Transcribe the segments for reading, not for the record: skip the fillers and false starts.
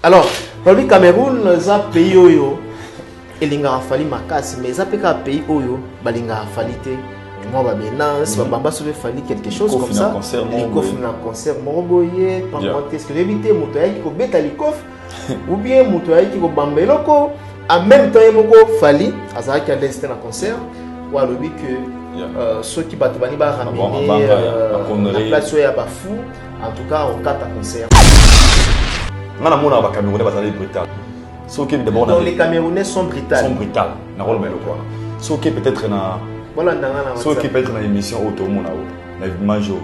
Alors, le Cameroun, c'est un pays où il a fallu ma casse, mais c'est un pays où il a fallu moi maintenant, si Bamba se fait quelque chose comme ça, les coffres dans un concert, morboyé, qu'est-ce que éviter, motoya qui bête à l'ikof, ou bien motoya qui bamba loko, en même temps il moko fallu, à qui a l'instant un concert, ou alors que ceux qui battent bani ba ramener la place où il y a bafou, en tout cas on carte un concert. On a mon Camerounais basé brutal. Donc les Camerounais sont brutaux. Sont brutaux. Na rôle melo quoi. Ceux qui peut-être na voilà ndanga na ceux qui peut-être na émission auto mona na majo.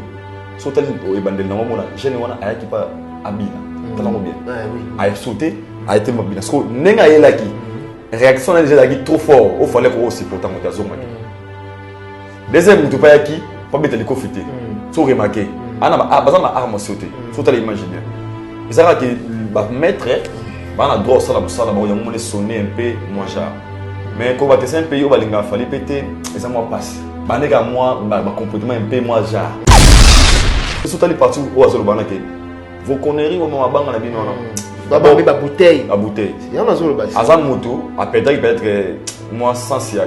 Ceux qui au bandel na mona jeune wana ayaki pa abina. Tellement bien. Oui. A sauté, a été mobile. Parce que nenga yelaki. Réaction déjà laki trop fort. Il fallait qu'on aussi pourtant on a zoma. Deuxième tu pas yaki, pas mettre les confité. Sans remarquer. Ana bazan na arme sauté. Faut aller imaginer. Ils ont que bah maître bah on a droit ça la bah on a sonné un peu moins cher mais quand on va tester un pays où balinga fallait péter ils ont moi passe bah les gars moi bah comportement un peu moins cher surtout les parties où azolo bana que vos conneries au moment banga na bino non ba bouteille il y en a azolo basi azam moto à peut-être moi sens il y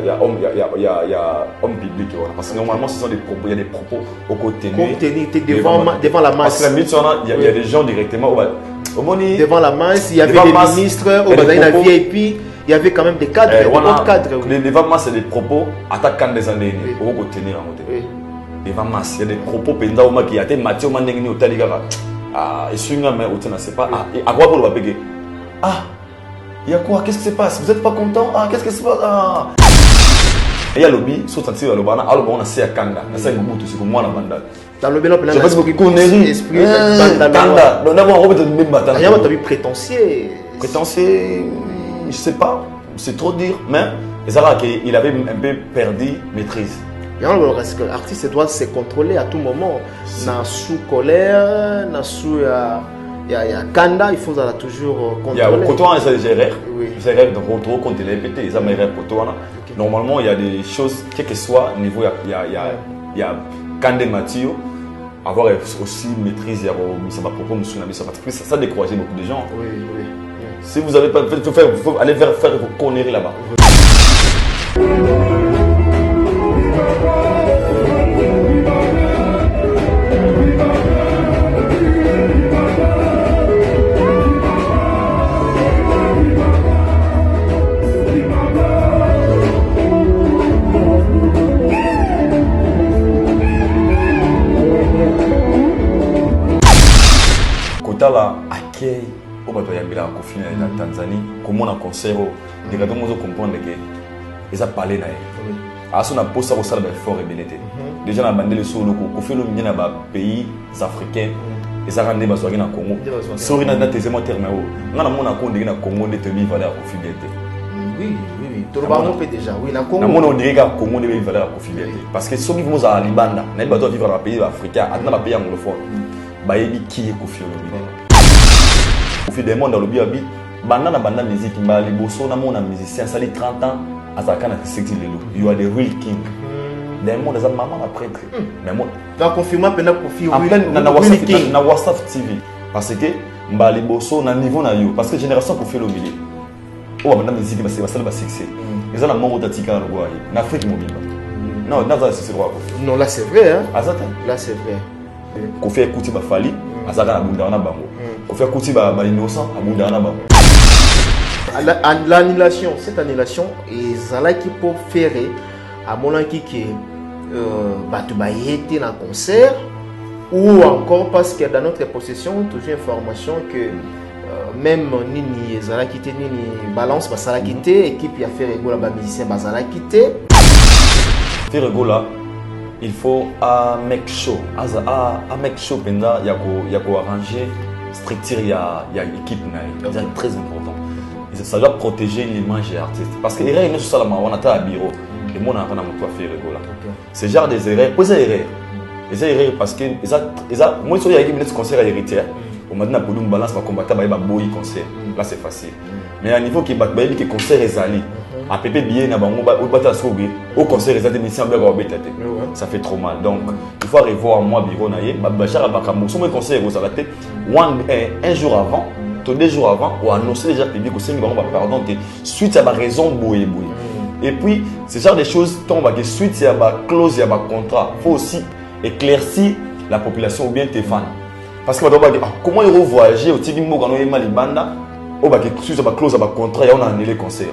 a homme public parce que normalement ce sont des propos il y a des propos au côté devant la masse parce que il y a des gens directement devant la masse il y avait des ministres au Bazaï la VIP il y avait quand même des cadres devant masse c'est des propos attaquant des années au côté tenir en côté devant masse il y a des propos pendant au qui a été Mathieu Mandengini au Taligara et sur une main au tenir c'est pas à quoi pour le papier il y a quoi? Qu'est-ce qui se passe? Vous n'êtes pas content? Qu'est-ce qui se passe? Il y a le lobby, sauf que le bana, on a assez à Kanda, on a assez à Mobutu, c'est comme moi la bande. Dans le bénin, je pense que connerie. Esprit, Kanda, on a un peu de même bataille. Il y a un prétentieux. Prétentieux, je sais pas, c'est trop dire, mais il avait un peu perdu maîtrise. Parce que l'artiste doit se contrôler à tout moment. Dans sous colère, dans sous il y a Kanda, il faut toujours contrôler. Il y a Kotoana, c'est des erreurs. Les erreurs de retour contre les pétés, ils ont des erreurs Kotoana. Normalement, il y a des choses, quel que soit le niveau, il y a Kanda Mathieu, avoir aussi maîtrise, il y a ça va propos, ça décourage beaucoup de gens. Oui. Si vous n'avez pas fait, il faut aller faire vos conneries là-bas. La accueil au bateau Yambila Kofi na Tanzanie comment on concert des gars doivent comprendre que ils ont parlé là à son approche ça ressemble à fort rebellité déjà na bandé le solo Kofi le mien na pays africains ils ont rendu besoin na Congo sori na deuxième terme on a mon accord na Congo de tenir valeur Kofi bientôt oui tout le monde peut déjà oui na Congo na mon on dirait que Congo de valeur Kofi bientôt parce que ceux qui vont à Libanda na bateau vivre dans pays africain dans la pays anglophone bayebi qui est Kofi Olomide Kofi Demon dans le biabi banda musique mbali boso na mona musicien sali 30 ans azaka na sekti lelo you are the real king Demon za maman na prêtre mais moi va confirmer pena Kofi na WhatsApp TV parce que mbali boso na niveau na yo parce que génération Kofi Olomide o banda musique ba c'est ba succès ils ont la mort d'atika na roi na Afrique mobile non c'est roi non là c'est vrai hein là c'est vrai Kofi écoute ba fali azaka na bunda na bango Kofi écoute ba innocent a bunda na bango l'annulation cette annulation et zala qui peut faire à mon qui batu ba été dans concert ou encore parce que dans notre possession toujours information que même nini zala quitté nini balance ba sala quitté équipe ya faire ego la ba musicien ba sala quitté faire ego là il faut à make show penda ya ko arranger structure ya équipe na c'est très important ça doit protéger l'image des artistes parce que les erreurs ne sont pas on attend à bureau et moi on a pas à faire là c'est genre des erreurs pour ça erreurs parce que moi sur l'équipe de concert à héritier on m'a dit pour nous balance va combattre ba boy concert là c'est facile mais à niveau qui bat que concert est allé à pépé bien na bango ba bata sobi au concert les admissions ba betate ça fait trop mal donc il faut revoir moi bureau na ye ba chara ba kamo so moi concert aux arrêter un jour avant 2 jours avant, on a annoncé déjà public au sein du pardon, suite à ma raison boué. Et puis, c'est genre des choses, suite à ma clause, à ma contrat, il faut aussi éclaircir la population ou bien tes fans. Parce que comment ils vont voyager au Tibi Mogo, quand on est mal banda, suite à ma clause, à ma contrat, et on a annulé le concert.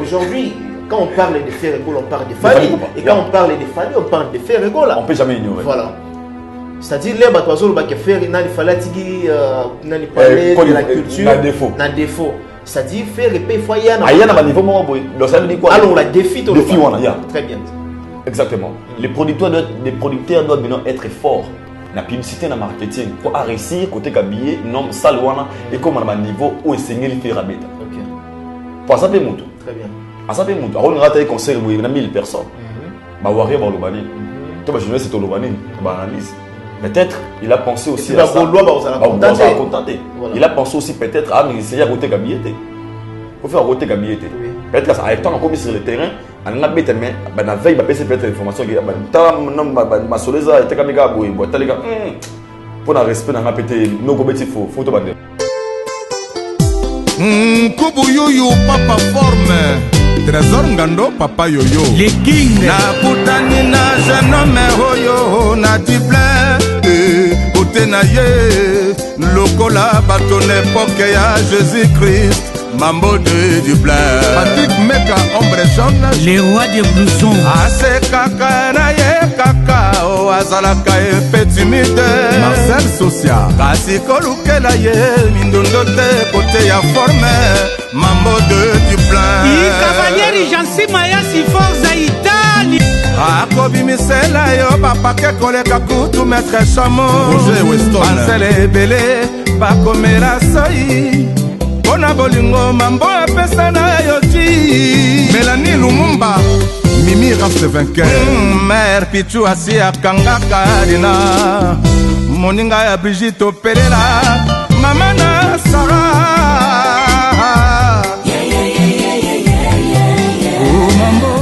Aujourd'hui, quand on parle de Ferrego, on parle de Fali. Et quand on parle de Fali, on parle de Ferrego. On ne peut jamais ignorer. Voilà. C'est-à-dire, les bateaux qui font, il fallait parler de la culture. Un défaut. C'est-à-dire, faire et payer, il faut y aller. Il y a un niveau, alors, la défi, très bien. Exactement. Les producteurs doivent maintenant être forts. La publicité et le marketing. Pour réussir, côté habillé, non, salouana, et comme à un niveau où enseigner les faire à bêta. Pour ça, c'est mon tour. Très bien. Ça fait mon tour. On a un concert où il y a 1000 personnes. Bah, on va voir le bani. Toi, je vais c'est au bani. Analyse. Peut-être il a pensé aussi à ça. Il a pensé aussi peut-être à essayer à roter Gabiété. Il faut faire roter Gabiété. Peut-être que ça a été encore sur le terrain. On a bête mais la veille il va passer peut-être l'information qui ma soleza était comme gars boy boy les gars pour un respect dans la pété no gobeti faut te bander. Kubu yoyo papa forme Trésor Ngando papa yoyo les kings na putani na jeune homme hoyo na diplé côté na ye lokola bato l'époque ya Jésus-Christ Mambo de Dublin Patrick Meka ombre jaune les rois des blousons Ase kaka na ye kaka o azalaka petit timide Marcel Socia kasi kolukela ye mindondo te côté ya forme Mambo de Dublin I cavalieri Jansi Maya si forza Italie akobimisela yo bapake koleka kutu maître chamo Marcel ebele bakomela soi Bona bolingo mambo apesa na yoti Mélanie Lumumba Mimi reste vainqueur Mère Pichu asi akangaka dina Moninga ya Brigitte Opelela Mama na Sarah Oh mambo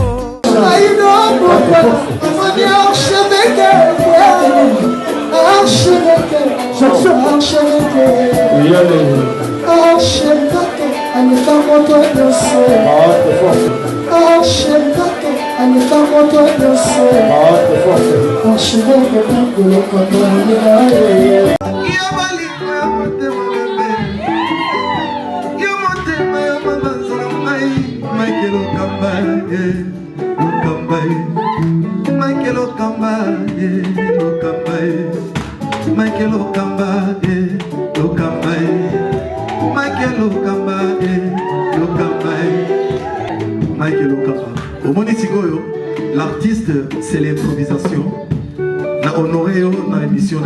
L'artiste, c'est l'improvisation. La honoré dans l'émission.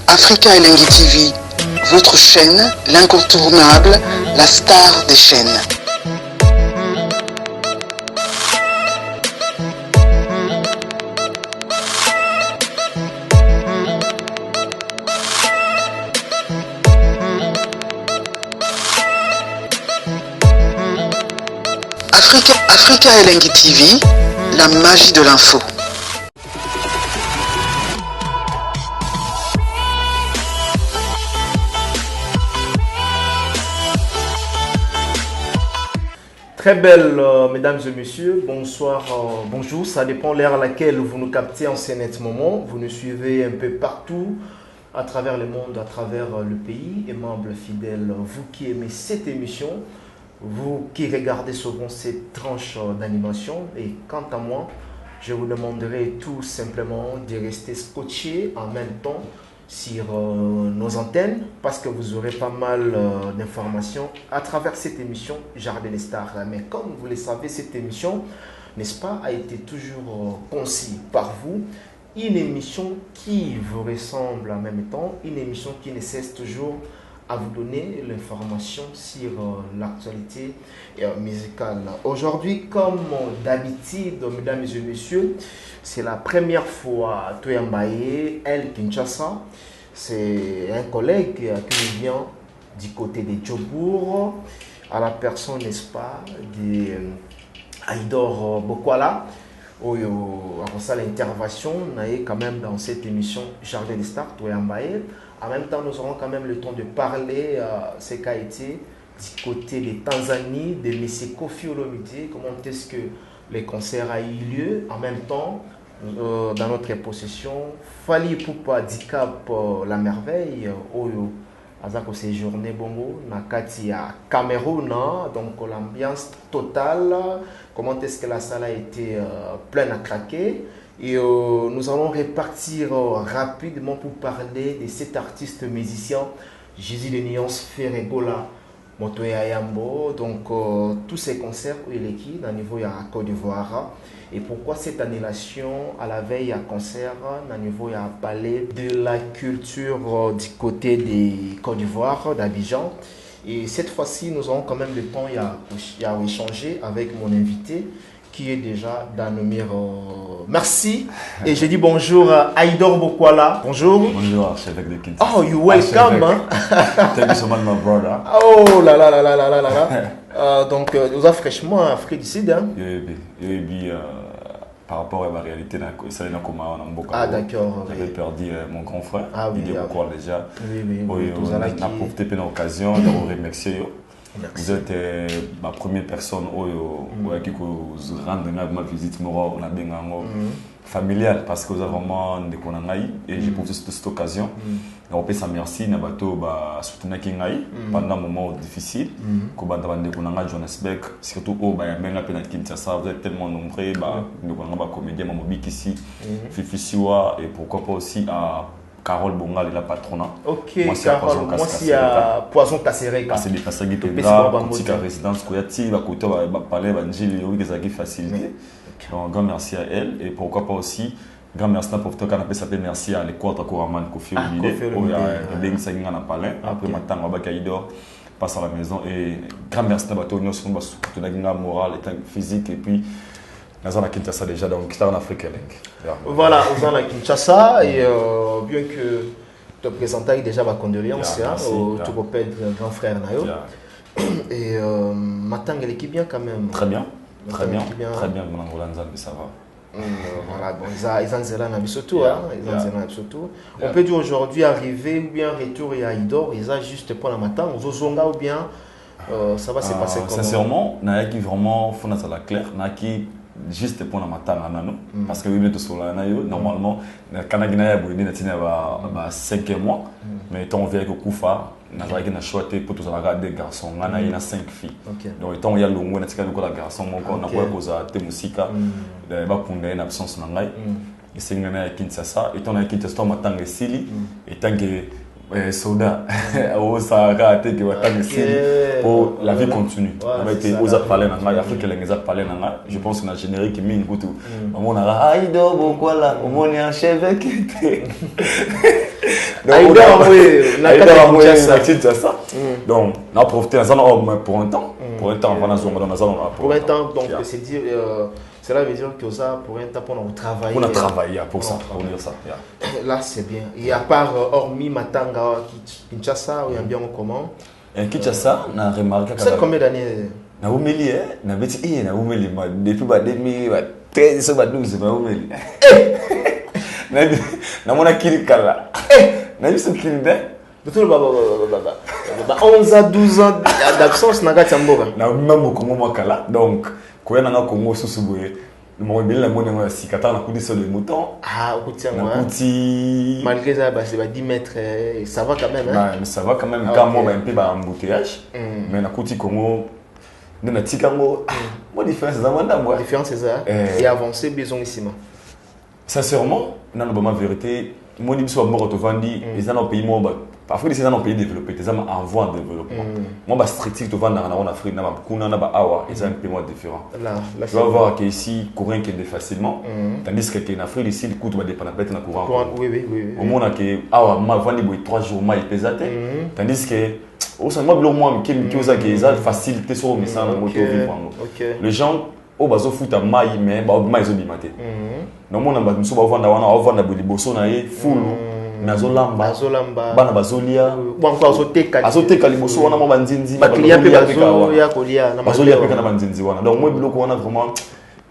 Africa Elengi TV, votre chaîne, l'incontournable, la star des chaînes. Africa Elengi TV, la magie de l'info. Très belle, mesdames et messieurs, bonsoir, bonjour, ça dépend l'heure à laquelle vous nous captez en ce net moment. Vous nous suivez un peu partout, à travers le monde, à travers le pays, et membres fidèles, vous qui aimez cette émission, vous qui regardez souvent cette tranche d'animation. Et quant à moi, je vous demanderai tout simplement de rester scotché en même temps sur nos antennes, parce que vous aurez pas mal d'informations à travers cette émission Jardin des Stars. Mais comme vous le savez, cette émission, n'est-ce pas, a été toujours conçue par vous. Une émission qui vous ressemble en même temps, une émission qui ne cesse toujours à vous donner l'information sur l'actualité musicale. Aujourd'hui, comme d'habitude, mesdames et messieurs, c'est la première fois à Toyambaye, El Kinshasa. C'est un collègue qui nous vient du côté de Djobour, à la personne, n'est-ce pas, de Aïdor Bokwala. À l'intervention, on est quand même dans cette émission Jardin des Stars, Toyambaye. En même temps, nous aurons quand même le temps de parler ce qu'a été du côté de Tanzanie, de M. Koffi Olomide, comment est-ce que le concert a eu lieu. En même temps, dans notre possession, Fally Ipupa Dicap La Merveille, Oyo, Azako séjourné Bongo, Nakati à Cameroun, donc l'ambiance totale, comment est-ce que la salle a été pleine à craquer. Et nous allons repartir rapidement pour parler de cet artiste musicien, Jésus de Nuance Ferregola, Motoya Yambo. Donc, tous ces concerts où il est qui, dans le niveau de la Côte d'Ivoire. Et pourquoi cette annulation à la veille à concert, dans le niveau de la palais de la culture du côté de Côte d'Ivoire, d'Abidjan. Et cette fois-ci, nous aurons quand même le temps à échanger avec mon invité, qui est déjà dans le mur. Merci. Et je dis bonjour à Aïdor Bokwala. Bonjour. Bonjour, archevêque de Kinshasa. Oh, you welcome. Thank you so much, my brother. Oh là là là là là là là. Donc, nous avons fraîchement Afrique du Sud. Hein? Par rapport à ma réalité, ah d'accord. J'avais perdu mon grand frère. Ah oui. Il est encore déjà. Oui. On a profité de l'occasion de vous remercier. Vous êtes ma première personne qui vous rend ma visite familiale parce que vous avez vraiment des connaissances et j'ai profité de cette occasion. On peut s'en merci à soutenir pendant un moment difficile. Comme Johannesburg, surtout au Kinshasa, vous êtes tellement nombreux, nous comédien ici, Fifi Siwa et pourquoi pas aussi à Carole Bongal et la patronat. Ok, Carole, moi c'est à Poison Kassereka. C'est des personnes qui ont une résidence qui va côté parler évangile et facilité. Donc grand merci à elle et pourquoi pas aussi grand merci pour tout cas s'appelle merci à l'école de Kouraman Koffi Olomide et bien ça ngana palais après matin on va Kaidor passe à la maison et grand merci à Batonio sur la morale et physique et puis nous sommes à Kinshasa déjà, donc c'est en Afrique. Voilà, nous sommes à Kinshasa et bien que tu présentes déjà ma condoléance au Tokoped, grand frère Nayo. Et maintenant, elle est bien quand même. Très bien, très bien, ça va. Voilà, bon, ils ont zéla na bisoto, on peut dire aujourd'hui arriver ou bien retour et à Idor, ils ont juste pour la matin, aux Ozonga ou bien ça va se passer comment? Sincèrement, n'a qui vraiment font ça la claire, n'a qui juste pour la matin parce que oui tout normalement quand on a eu une 5e mois mais étant venu avec Koufa on a choisi pour tous les garçons on a eu 5 filles donc étant il y a le monde qui a garçon on a cause de musique de ba kunda une absence na ngai et c'est ngana Kinshasa étant na Kinshasa matin et sili étant que soda au Sahara que pour la vie continue on été aux parler dans l'Afrique les parler dans je pense que na générique mi ngutu on a Aïdor Bokwala on est un chevêque Kinshasa donc on a profité pour un temps on va pour un temps donc c'est dire cela veut dire que ça pour un temps pour travailler. On a travaillé pour ça, pour dire ça. Là c'est bien. Et à part hormis Matanga, Kinshasa, ou bien comment? Kinshasa, on a remarqué. C'est combien d'années? Na umeli na beti na umeli depuis 2013 ba 12 ba umeli. Na mona kilikala. Na biso kilinde. Tout le 11 à 12 ans d'absence na gatamboka. Na mambo ko mokala donc quand on a Congo sous-souboé, le bien la monnaie est si Qatar n'a coûté sur le mouton. Ah, malgré ça, c'est 10 mètres, ça va quand même. Hein? Mais ça va quand même. Quand moi, un peu d'embouteillage, mais la côté Congo, nous avons dit que la différence c'est ça. La différence c'est ça. Et avancer, besoin ici. Sincèrement, dans la vérité, moi, je suis mort au Vandi, ils ont un pays mort. Parfois, c'est un pays développé, c'est en voie de développement. Moi, je suis strict en Afrique, ils ont un pays différent. Tu vas voir qu'ici, le courant qui est facilement, tandis qu'en Afrique, ici, le coût va dépendre de la courant. Oui. Au monde, il y a 3 jours, il est pesé. Tandis que, au sein de moi, qui a facilité sur le message de moto vivre. Les gens, au bazo foot à maille, mais ils ont bimaté. Non, mon ambassade, nous sommes à Boliboso, full. Nazolamba bana bazolia bon quoi azoteka liboso wana mo banzinzi ba client pe bazolia kolia na bazolia pe kana banzinzi wana donc moi biloko wana vraiment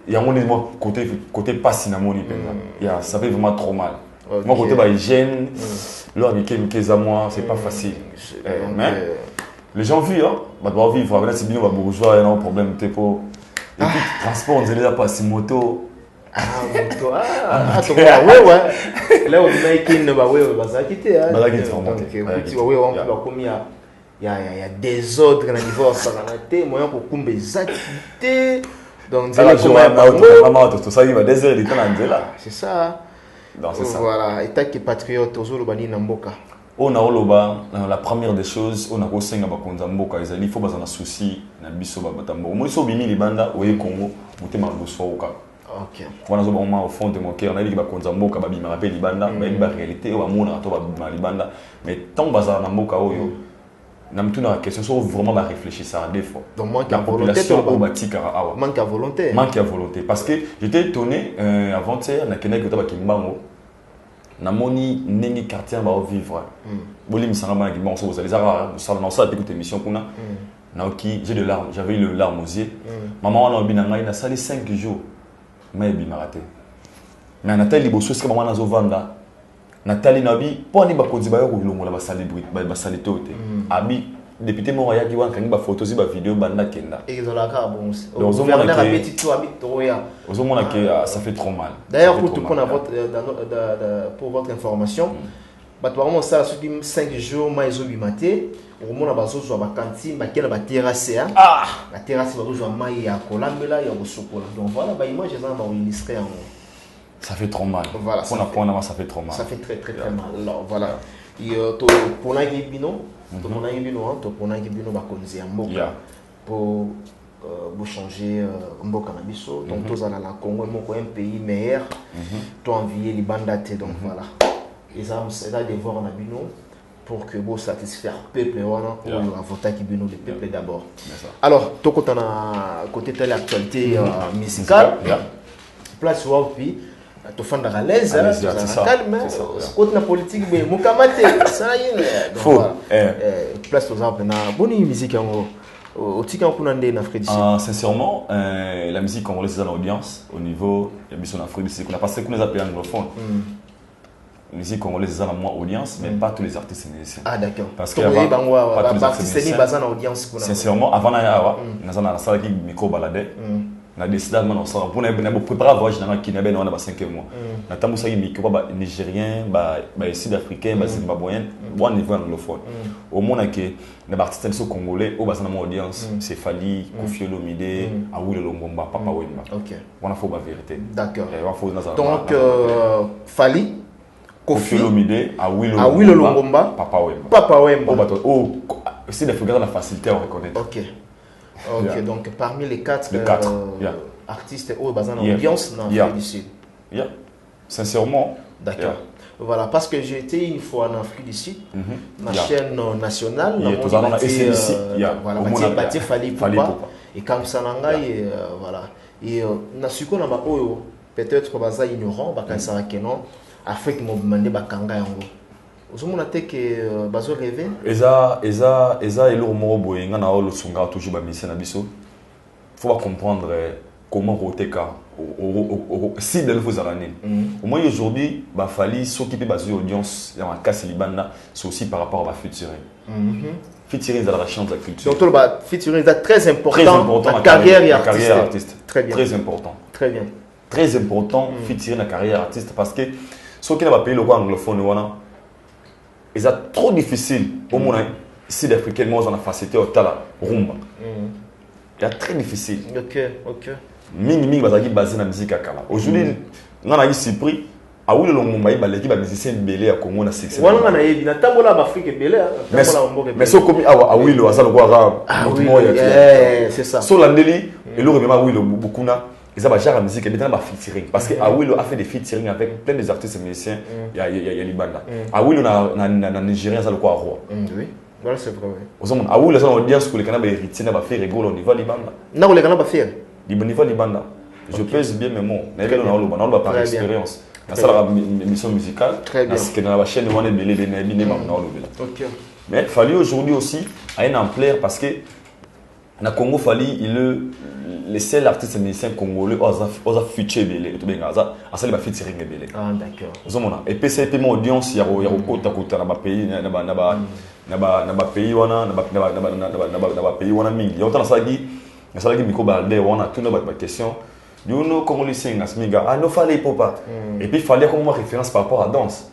il y a mon côté pas si na moni penza ya ça fait vraiment trop mal Moi, côté hygiène, leur moi, c'est pas facile. Mais les gens vivent, hein. Doivent vivre. Avec les bourgeois, il y a un problème. Et puis, transport, on dirait pas si moto. Ah, moto. Ouais. Là, on a qui ne va pas quitter. Il y a des ordres dans le niveau de la moyen pour qu'on les activités. Donc, c'est ça. Voilà, et qui patriote aux Olobani Namboka. On a Oloba, la première des choses, on a aussi un Mboka. Il faut un souci, na biso batambo. Moi, ils bimi libanda, au Congo, monter ma boussoka. Ok. Voilà, au fond de mon cœur, on a dit que Mboka babi ma rappelle libanda, mais la réalité, on a mon ato ma libanda. Mais tant bazar na Mboka oyo. Namtou na question sur vraiment la réfléchir ça des fois. Donc manque la population au manque à volonté. Manque à volonté parce que j'étais étonné avant-hier na Kenya que tabaki mbango. Na moni nengi quartier ba vivre. Boli misanga ba ki bon so vous allez avoir ça dans ça écoute émission kuna. Na oki j'ai de larmes, j'avais eu le larme aux yeux. Maman on a binanga ina sali 5 jours. Mais bi maraté. Mais Nathalie bosso ce que maman na zo vanda. Nathalie Nabi, pour ni bakonzi ba yo ko bilongo la ba célébrer ba célébrer abi député Moraya qui wan kangi ba photos ba vidéo banda kenda et ils ont la carte bon donc on a petit tout habite Roya on a que ça fait trop mal d'ailleurs pour tout pour votre information vraiment ça sur 5 jours mais ils maté au moment ba zo ba cantine ba kena ba terrasse la terrasse ba zo mai ya kolambela ya bosokola donc voilà ba image ça va illustrer ça fait trop mal. Voilà, ça fait trop mal. Ça fait très mal. Alors voilà. Et pour l'Aïbino, pour changer Mboka Nabiso, donc tous à la Congo, un pays meilleur, tu envier les bandates, donc voilà. Et ça, c'est là de voir Nabino pour que vous satisfaire le peuple, ou la voter qui bino le peuple d'abord. Alors, tout côté de l'actualité musicale, place où puis tu fais de la l'aise, calme, côté la politique, mais mukamate, ça y est. Faux. Place aux arbres, na bonne musique au tika on en Afrique du Sud. Sincèrement, la musique congolaise est dans l'audience au niveau de mission Afrique du Sud. On a passé qu'on les appelle anglophones. La musique congolaise est dans moins audience, mais pas tous les artistes musiciens. Ah d'accord. Parce que pas tous les artistes musiciens. Sincèrement, avant d'ailleurs, nous avons la salle qui micro baladait. On a décidé de préparer un voyage qui n'a pas 5 mois. On a décidé de micro nigérien, sud-africain, zimbabwéen, au niveau anglophone. Au monde que les artistes congolais, au bassin de mon audience, c'est Fali, Koffi Olomide, Awilo Longomba, Papa Wemba. On a fait la vérité. D'accord. Donc Fali, Koffi Olomide, Awilo Longomba, Papa Wemba. C'est de faire la facilité à reconnaître. Ok, donc parmi les 4 artistes au bassin d'ambiance dans l'Afrique du Sud. Sincèrement. D'accord. Voilà, parce que j'ai été une fois en Afrique du Sud, ma chaîne nationale, on a bâti Fali Poupa, et comme ça, voilà. Et peut-être qu'on va ignorant, Afrique m'a demandé Bakanga Yango. Vous avez que bazo rêver eza elo moko boye nga na olo sunga toujours ba mission na biso. Faut pas comprendre comment roteka si de vous allez. Au moins aujourd'hui ba fali s'occuper bazo audience ya makasi libanda c'est aussi par rapport à la featuring. Featuring dans la chance de la culture. Donc ba featuring est très important la carrière artiste. Très bien. Très important. Très bien. Très important featuring la carrière artiste parce que ce qui n'a pas payé le quoi anglophone wana c'est trop difficile pour moi si l'Africain moi on a facilité au tala rumba. C'est très difficile. OK. Mingi bazaki basé na musique à kala. Aujourd'hui on a eu surpris a oui le Longomba il baleki ba musicien belé à Congo na succès. Wana na yebi na tambola ba Afrique belé tambola mboke. Mais so comme a oui le azalo kwa rap. C'est ça. So landeli et le remema oui le bukuna. Ils ont déjà la musique et maintenant featuring parce que Awilo a fait des featuring avec plein des artistes musiciens. Il y a Libanda. Awilo na Nigérien ça le quoi roi. Oui. Voilà c'est vrai. Aux hommes Awilo ça on dit que les Canadiens héritiers n'a pas fait rigolo au niveau Libanda. Non les Canadiens pas faire. Niveau Libanda. Je pèse bien mes mots. Mais on a par expérience. Dans ça la émission musicale. Parce que dans la chaîne on est belé des nébine. OK. Mais il fallait aujourd'hui aussi à une ampleur parce que Na Congo Fali, les seuls artistes musiciens congolais ont feature belé tout bien ça ça les featuring belé. Ah d'accord. Zomona et PCP mon audience ya kota kota na ba pays na ba pays wana na ba pays wana mingi. Yota na salagi miko balde wana tout na ba question. You know Congolais sing as miga ah no fallait pas. Et puis fallait comme référence par rapport à danse.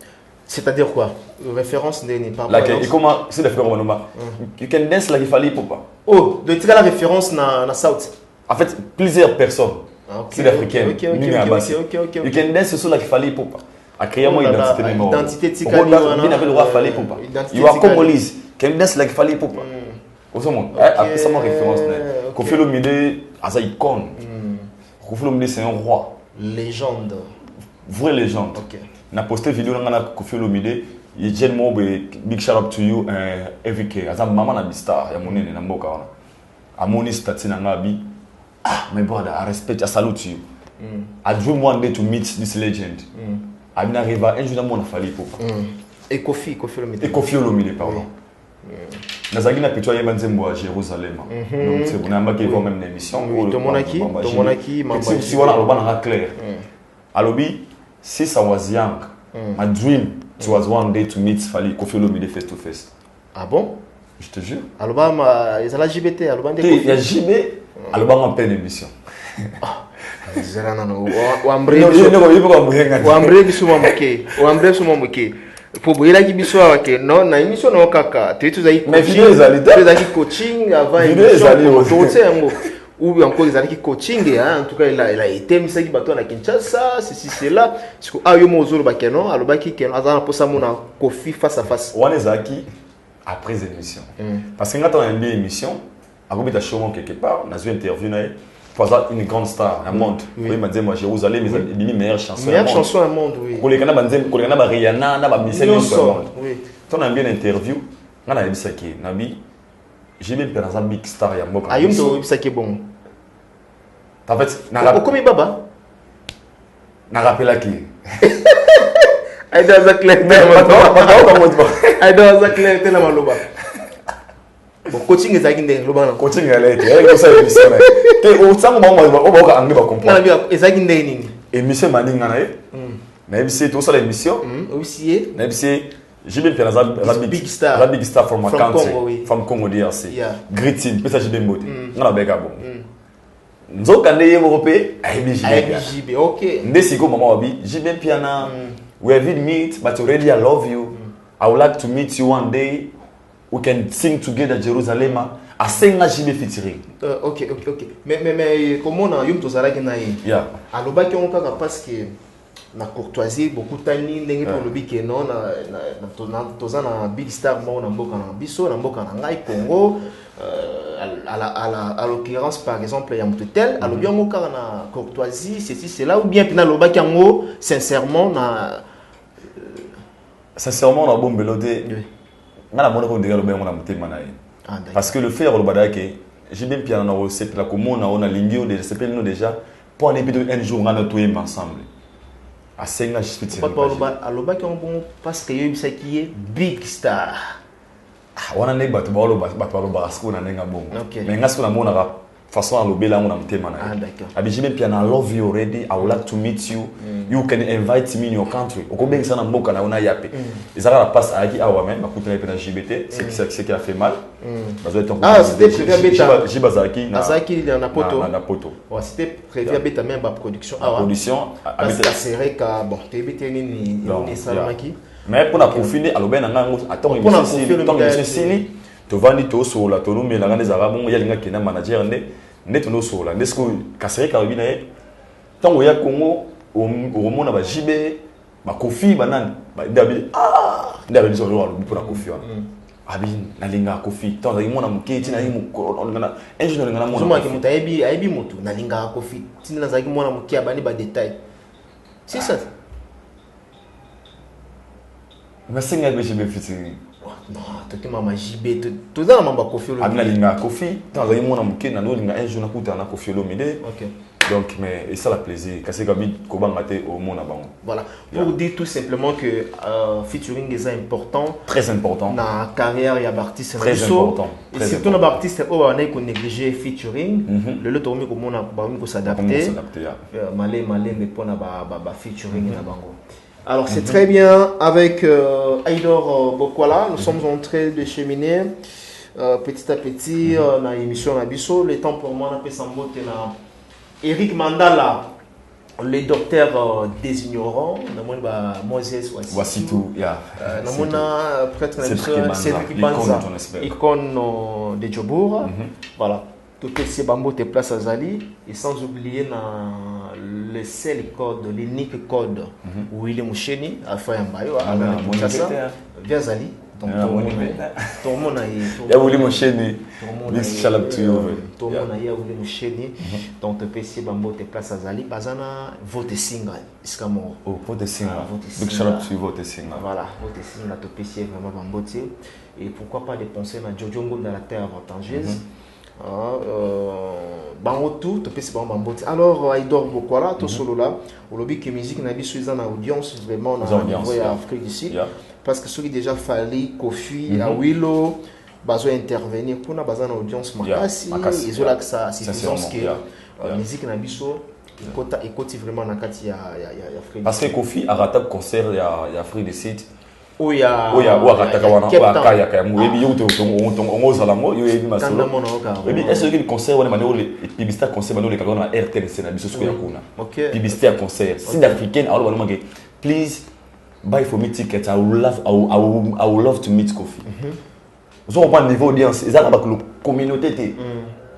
C'est-à-dire quoi? Référence n'est pas like et comment c'est la référence you can dance like il fallait pas. Oh, de tirer la référence na South. En fait, plusieurs personnes sud-africaines, ok. You can dance sur la qu'il fallait pour pas. À créer mon identité mémoire. Identité ticali. Il avait le droit fallait pour pas. You are Congolese. Can dance la qu'il fallait pour pas. Au moment. Après ça, ma référence. Kofi Olomide, as une icône. Kofi Olomide, c'est un roi. Légende. Vraie légende. Ok. Na posté vidéo na Kofi Olomide. Il gêne moi big shout out to you every as a maman na bistar ya monene na mboka wana. Amoni stati na ngabi. Ah, my brother, I respect, I salute you. I dream one day to meet this legend. I bin arrivé un jour dans mon affaire pour. Et Kofi Olomide. Et Kofi Olomide, pardon. Nazagi na pitwa yeba nzembo à Jérusalem. Donc c'est bon, on a marqué quand même l'émission. Tomonaki, si voilà aloba na clair. Alobi, si ça was young, my dream it was one day to meet Fally Kofi Olomide face to face. Ah bon? Je te jure. Aloba ils la JBT, aloba ndeko. Il y a JB aloba en pleine émission. Wambre bisuma moke. Pour boyela ki biso awake non na émission na kaka. Tu as coaching avant émission. Ou encore ils allaient coaching en tout cas il a été misaki bato na Kinshasa c'est là parce que ayo mozolo bakeno alobaki keno azana posa mona Kofi face à face. Wanezaki après l'émission. Parce que quand on a une émission, à côté de show quelque part, on a une interview une grande star dans le monde. Oui, m'a dit moi Jérusalem, mes meilleures chansons. Meilleure chanson au monde, oui. Pour les Canadiens, pour les Canadiens, Rihanna, na ba Michelle dans le monde. Oui. On a bien interview, on a dit ça qui nabi j'ai bien dans un big star ya mboka. Ayum to ça qui est bon. En fait, na comme baba. Na rappela qui. I don't exactly la maloba. Bon coaching ezaki ndenge loba na coaching ya lete. Elle ça émission na. Te o tsango ba ba angi ba comprendre. Na bien ezaki ndenge nini? Émission maninga na ye. Na émission to ça l'émission. Aussi. Na émission j'ai bien fait la big star from my country from Congo DRC. Greeting pesa j'ai bien mbote. Na beka bon. Nzoka ndeye européen IBJB OK. Ndesiko mama wabi jibe piana. We have meet, but already I love you. I would like to meet you one day. We can sing together Jerusalem. I sing a JB featuring. Ok. Mais comment on a eu tout ça là qui n'a eu? Yeah. Alors bah qui on peut parce que na courtoisie beaucoup tani ndenge pour le big non na big star mo na mboka na biso na mboka na ngai Congo. À l'occurrence par exemple il y a Moutetel alors bien mon car na courtoisie c'est là ou bien pina loba kango sincèrement na bon belodé na mona ko ndega loba mona mutema na ye parce que le faire le badake j'ai bien piano na recette la comme on a lingio de s'appelle nous déjà pour un jour on a tout ensemble à 5 ans je suis tiré aloba kango parce que il ça qui est big star. Wana ne bato ba asko na nenga bongo mais ngasko na mona ka façon à lobela mona mtema na d'accord abi jibe piano I love you already I would like to meet you you can invite me in your country okobengi sana mboka na ona yape ezaka la passe aki awa même bakutana pe na JBT c'est qui a fait mal c'était prévu à beta jibazaki na poto na poto c'était prévu à beta même ba production avec la série ka bon TBT ni salamaki. Mais pour la profiter, alors ben attends il sili to vandi to sola to numé la ngane zara bon yalinga kena manager ne to no sola ndesko kasere ka bina e tango ya Congo o mona ba jibe ba Kofi banani ba ndabi so lo pour la Kofi abi nalinga Kofi tango ya mona muketi na himu ngana engineer ngana mona zuma ki mutayebi aibi mutu nalinga Kofi tinna zaki mona mukia bani ba détail c'est ça. Mais c'est un peu JB featuring. Non, tu mama JB, tu dans mamba Kofi Olomide. Abina linga Kofi, dans un moment na muke na no linga un jour na kuta na Kofi Olomide. OK. Donc, mais et ça la plaisir. Quand c'est comme comment mater au monde avant. Voilà. Pour dire tout simplement que featuring est important. Très important. Dans la carrière, il y a artistes très important. Et surtout dans les artistes où on est qu'on néglige featuring. Le tourmi comme on a s'adapter. Malé mais pour na featuring na bango. Alors c'est très bien avec Aïdor Bokwala. Nous sommes en train de cheminer petit à petit dans l'émission Nabiso. Le temps pour moi on a fait Eric Mandala, le docteur des ignorants. Moses voici tout. Prêtre Cédric Banza, icône de Djobour. Voilà. Tout ce bambo te place à Zali. Et sans oublier le seul code, l'unique code où il est moucheni à Fayambayo, à via Zali. Donc tout le monde a eu Willy Moucheni. This shalom to you. Tout le monde a eu Willy Moucheni. Donc tu peux essayer bambo te place à Zali. Bazana vote singa. Iskamo. Oh vote singa. Big shalom to you vote singa. Voilà vote singa. Tu peux essayer vraiment bambo te. Et pourquoi pas dépenser na Jojongo dans la terre avantageuse. Bangotou, tu peux essayer bambo te. Alors Aïdor Bokwala, tout solo là. Au lobby que musique n'a pas suivi en audience vraiment dans l'Afrique du Sud. Parce que ceux qui déjà fallu Kofi à Willow besoin intervenir pour na besoin audience makasi ils ont là que ça suffisance que musique na biso écoute vraiment na kati ya Afrique parce que Kofi a raté concert ya Afrique du Sud oya raté kawana kaya kaya muebi yoto on ozala mo yo ebi masolo ebi est-ce que le concert on mane le publicité concert mane le kakona RTNC na biso siko ya kuna publicité concert sud-africaine alors on manque please buy for me tickets. I would love to meet Kofi. Vous avez un niveau d'audience. Ils ont la communauté.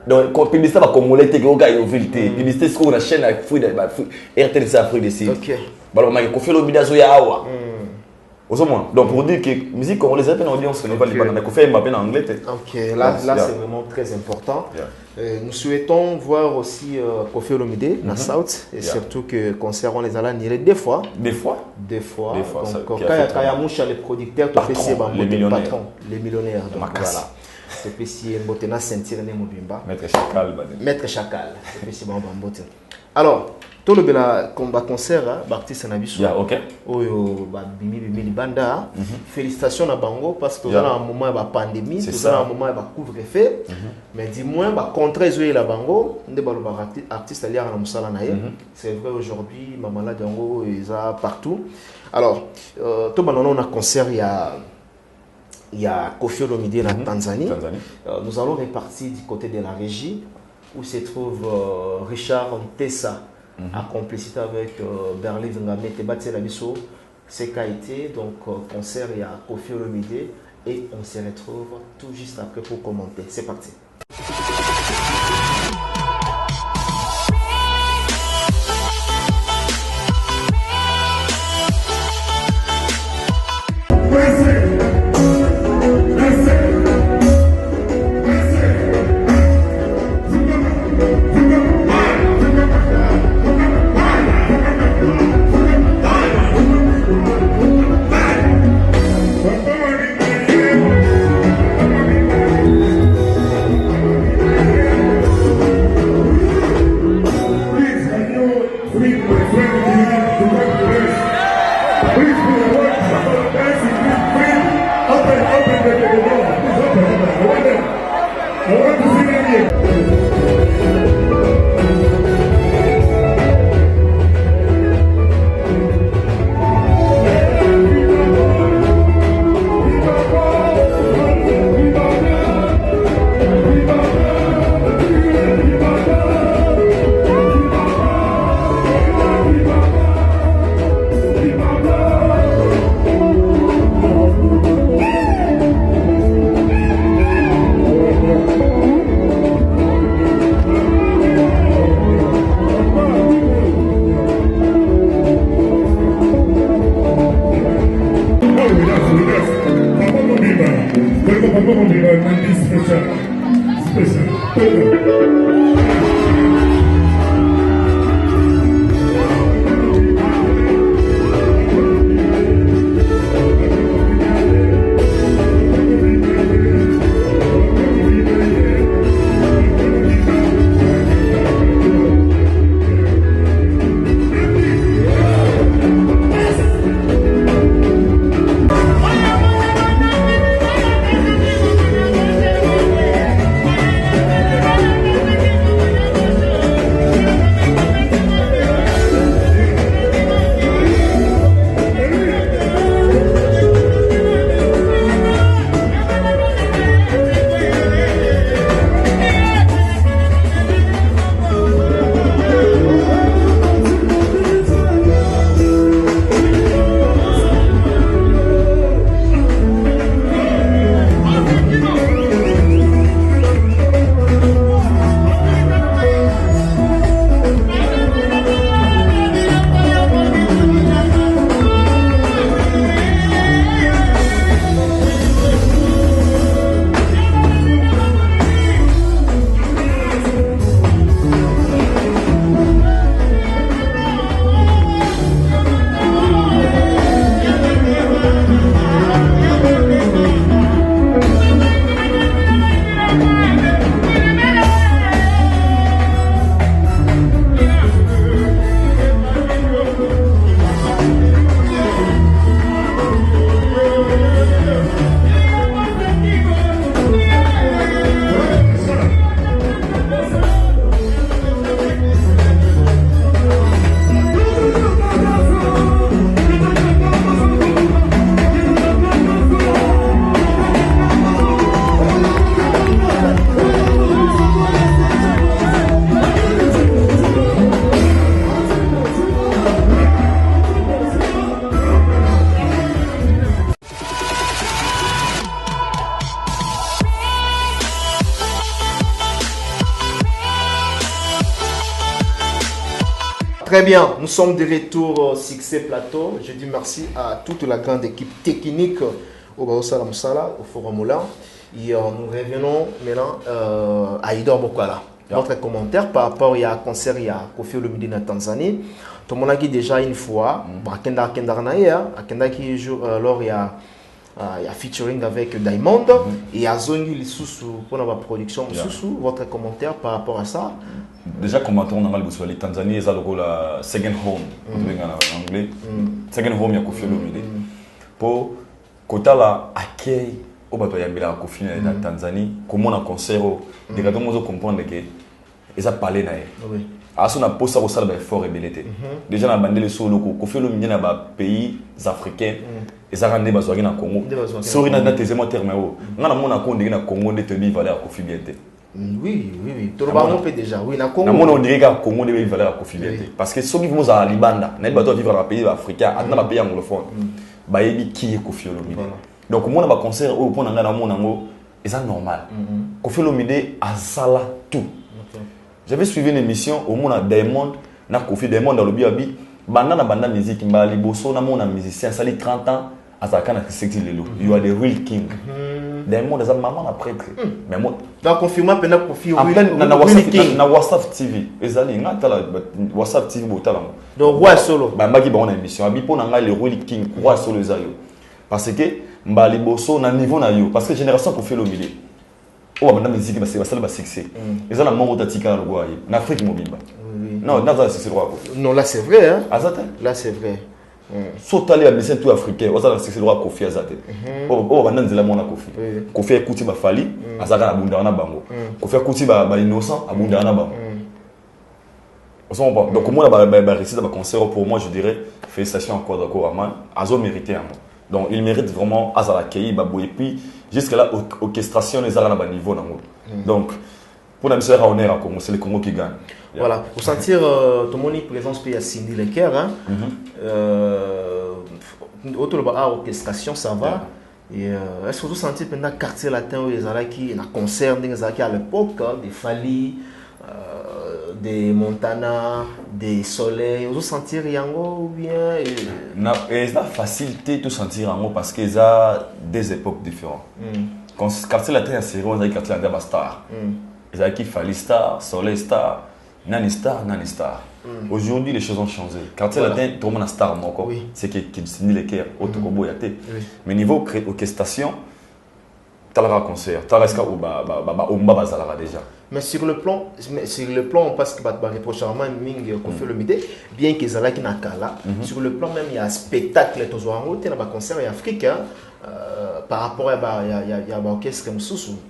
Donc, quand publicité va communiquer que vous avez une publicité sur la chaîne avec RTNC Afrique du Sud. Ok. Alors, on a Kofi le bidazo ya awa. Donc, pour dire que la musique congolaise a une audience, on va le Kofi est en anglais. Ok, là c'est vraiment très important. Nous souhaitons voir aussi Kofi Olomide dans South et surtout que concert on les a niré deux fois. Deux fois. Donc Kayamoucha les producteurs, les millionnaires. Les millionnaires. Donc voilà. C'est petit Mbotena sentir les Mobimba. Maître Chacal. C'est petit Mbambote. Alors tout le combat concert artiste na biso. OK. Oyo ba bimi banda. Félicitations à Bango parce que dans un moment de pandémie, dans un moment de couvre-feu, mais dis-moi ba contrat zoé la Bango, ndé ba artiste ali na musala na ye. C'est vrai aujourd'hui Mamala Dango ils a partout. Alors tout maintenant on a concert il y a Kofi Olomide en Tanzanie. Nous allons repartir du côté de la régie où se trouve Richard Ntessa. En complicité avec Berlin Ngame Tebatse Labiso, CKIT, donc concert il y a Kofi Olomide et on se retrouve tout juste après pour commenter. C'est parti. Très bien, nous sommes de retour au Succès Plateau. Je dis merci à toute la grande équipe technique au Baosala Moussala, au Forum Moulin. Et nous revenons maintenant à Idor Bokala. Votre commentaire par rapport à concert à Koffi Olomide en Tanzanie. Tout le monde a dit déjà une fois, qui joue alors il y a featuring avec Diamond et à Zongi Lissousou pour la production. Votre commentaire par rapport à ça? Déjà, commentaire on a mal besoin. Les Tanzanie, ils ont le rôle second home en anglais. Second home, il y a Koffi Olomide. Pour côté là, accueil au bateau Yambila Koffi en Tanzanie, comment on a concert, des gars qui comprendre que ils ont parlé naïe. Alors, on a posé au salon fort rebellité. Déjà, on a bandé le solo Koffi Olomide dans les pays africains. Ils ont rendu besoin dans Congo. Si on a un deuxième terme, on a mon accord de Congo de tenir valeur Koffi Bienté. Oui. Tout le monde peut déjà. Oui, na Congo. On dirait que Congo de valeur Koffi Bienté. Parce que ceux qui vont à Libanda, n'a pas vivre dans les pays africains, dans les pays anglophones. Bah, il qui est Koffi Olomide. Donc, moi, on a un concert où on a un monde, et c'est normal. Koffi Olomide a ça tout. J'avais suivi une émission au monde Diamond, na Koffi Diamond dans le Biabi, banda musique, mbali bosso na mon musicien, ça les 30 ans, à sa canne sexy lelo. You are the real king. Diamond est un maman la prêtre. Mais moi, donc confirmer pendant Koffi real king na WhatsApp TV. Ezali ngata la WhatsApp TV botala. Donc roi solo. Ba maki ba on émission, abi pona nga le real king, roi solo zayo. Parce que mbali bosso na niveau na yo, parce que génération Koffi Olomide. Oh, banda musique ba c'est ba succès. Ezala mongo tatika lo goye. Na Afrique mobimba. Non, c'est roi. Non, là c'est vrai. Hein? Là c'est vrai. Sauter les médecins tout africains, c'est le roi Koffi Azate. Oh, maintenant c'est la mona Koffi. Koffi écoute ma fali, Azaka abunda na bango. Koffi écoute ba innocent, abunda na bango. Donc moi la réussite de concert pour moi je dirais félicitations encore d'accord Aman, Azo mérité un mot. Donc il mérite vraiment Azala Kei babou et puis jusqu'à là orchestration les arts à niveau nango. Donc pour la mission honneur à Congo, c'est le Congo qui gagne. Voilà, pour sentir ton monique présence puis il y a Cindy Lecker hein. Autour de la orchestration ça va. Et est-ce que vous sentez pendant quartier latin où les Arabes qui na concert des Arabes à l'époque des Fali, des Montana, des Soleil, vous sentez Yango ou bien et la facilité de sentir Yango parce que ça des époques différentes. Quand quartier latin c'est on a quartier latin star. Ils avaient qui Fali Star, Soleil Star, Nani Star. Aujourd'hui, les choses ont changé. Quartier latin, tout le monde a star encore. C'est qui Cindy Lecker, Otokobo Yate. Mais niveau orchestration, tu as le concert, tu as le déjà. Mais sur le plan, parce que reproche à Ming Koffi Olomide, bien qu'ils aient qui nakala, sur le plan même il y a un spectacle tous en route, il y a un concert africain. Par rapport à l'orchestre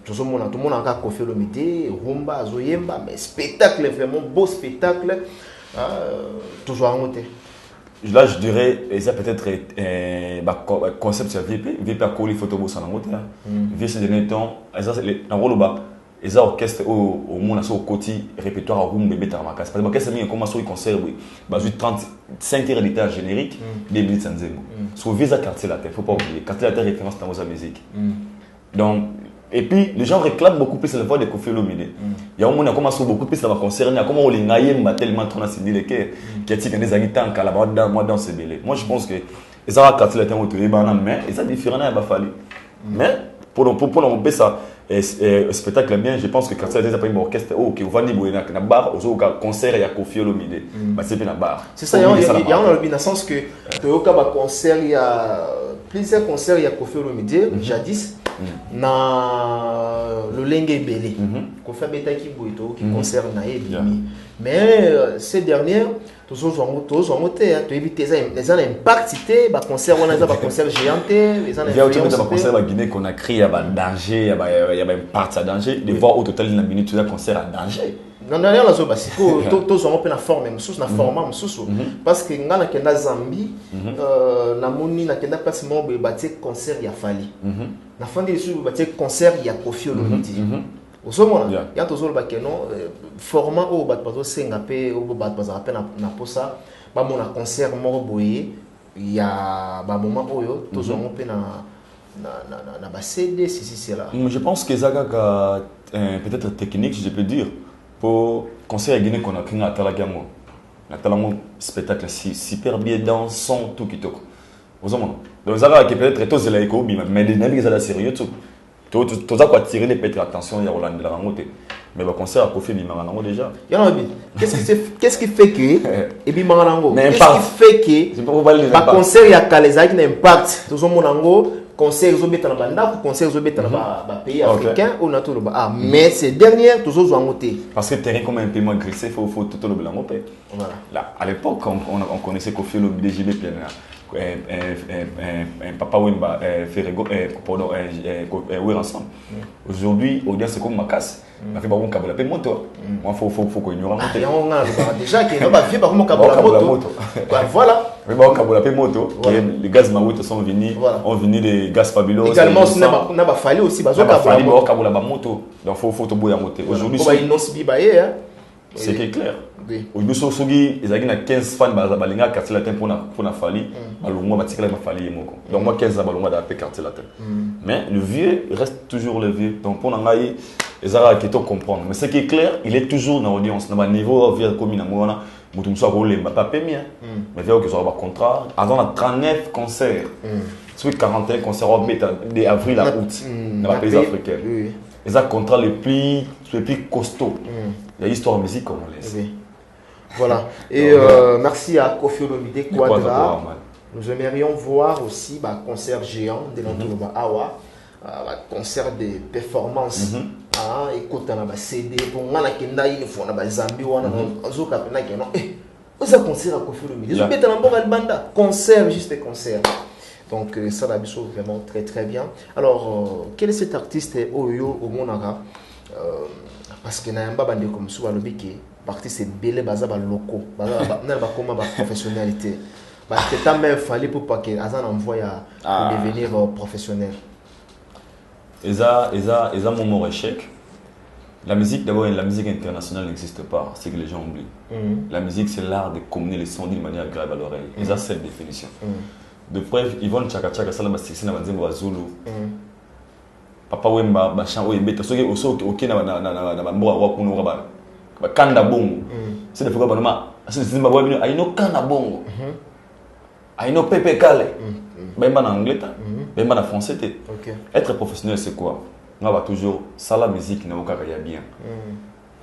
tout le monde a Koffi Olomide, rumba, zoyemba, mais spectacle vraiment beau spectacle, toujours en route. Là je dirais, ça peut-être un concept sur VP à Koli Photobos en route. VP ces derniers temps, dans le bas. Les orchestres au monde au côté répertoire au rumba bébé tarmakas. Parce que l'orchestre a commencé à concert, bah 35 heures d'état générique, 2 minutes sans zéro. Sur visa quartier latin, faut pas oublier. Quartier latin référence dans la musique. Donc et puis les gens réclament beaucoup plus la voix de Koffi Olomide. Il y a un monde qui a commencé beaucoup plus à concert. Il y a comment on les naïe tellement trop dans ces délais qui a tiré des habitants à la dans ces délais. Moi je pense que les arts quartier latin autour des bananes mais ils sont différents à Bafali. Mais pour nous ça spectacle bien, je pense que quand ça a pas un orchestre, ok, on va niveau na bar, au concert il y a Koffi Olomide, bah c'est bien la bar. C'est ça, il y a un sens que Toyoka va concert, il y a plusieurs concerts il y a Koffi Olomide, jadis na le Lengue Belé, Koffi Beta qui boito qui concert na Ebimi. Mais ces dernières tous ont monté, tu évites les ans impact cité, bah concert on a des concerts géants, les ans il y a aussi des concerts à Guinée qu'on a créé, il y a danger, il y a une partie à danger, de voir au total une minute tu as concert à danger. Non non la zone basique, tous ont la forme même sous na format sous parce que ngana kenda Zambie na moni na kenda place mo be bâtir concert ya Fali. Na fin de sous bâtir concert ya Koffi Olomide. Osomona ya tozolo bakeno format o bat bazo senga pe o bat baza pe na posa ba mona concert moko boye ya ba moment oyo tozongo pe na ba CD si c'est là. Je pense que Zagaga peut-être technique je peux dire pour concert Guinée qu'on a créé à Talagamo. un spectacle super bien dansant, tout qui toque. Vous avez donc ça va peut-être tous les échos, mais les nègres ça sérieux tout. Tout ça quoi attirer les peut-être attention il y a Roland de la Rangote. Mais le concert à Kofi Bimarango déjà. Qu'est-ce qui fait que et Bimarango qu'est-ce qui fait que le concert il y a Kaleza qui n'impact tout le monde concert ils ont mis dans la bande concert ils ont mis dans le pays africain ou na tout le ah mais ces dernières toujours ont monté parce que terrain comme un peu moins glissé faut tout le blanc voilà là à l'époque on connaissait Kofi le DJB plein un Papa Wemba Ferrego pardon ensemble aujourd'hui audience c'est comme Makas on fait bon Kabola paye moto moi faut qu'on ignore déjà qui n'a pas fait par comment Kabola moto voilà mais bon Kabola paye moto les gaz Mawito sont venus ont venu des gaz Fabulous également on n'a pas fallu aussi Kabola moto donc faut tout bouillir moto aujourd'hui c'est clair aujourd'hui ils ont 15 fans balinga quartier latin pour na fali balongo batikala ma fali moko donc moi 15 balongo da quartier latin mais le vieux reste toujours le vieux donc pour ngai ezara qui to comprendre mais ce qui est clair il est toujours dans l'audience dans niveau via commune ngona mutu mso ko lemba pas pemia mais via que ça va contrat avant la 39 concerts sur 41 concerts au de avril à août dans les pays africains les contrats les plus costauds il y a histoire de musique congolaise. Voilà. Et merci à Kofi Olomide Quadra. Nous aimerions voir aussi un concert géant de l'Antonoba Awa, concert de performance. Écoute, on a un CD, on a un Zambie, on a un concert à Kofi Olomide. Concert, juste concert. Donc ça, la chose vraiment très très bien. Alors, quel est cet artiste Oyo Omonara parce que na mbaba ndeko comme souvent lobiki parti c'est belé baza ba locaux baza na ba comment ba professionnalité parce que tant même fallait pour pas que azan envoie pour devenir professionnel. Eza mon échec. La musique d'abord la musique internationale n'existe pas, c'est que les gens oublient. La musique c'est l'art de communiquer les sons d'une manière agréable à l'oreille. Eza cette définition. De preuve Yvonne Chaka Chaka sala ba sexy na banzembo wa Zulu. Papa Wemba bachan oye beta soki oki na mboka wa kuno ba kanda bongo c'est des fois banoma c'est zimba wa bino ayino kanda bongo ayino pepe kale bemba na anglais bemba na français être professionnel c'est quoi on va toujours ça la musique na okaka ya bien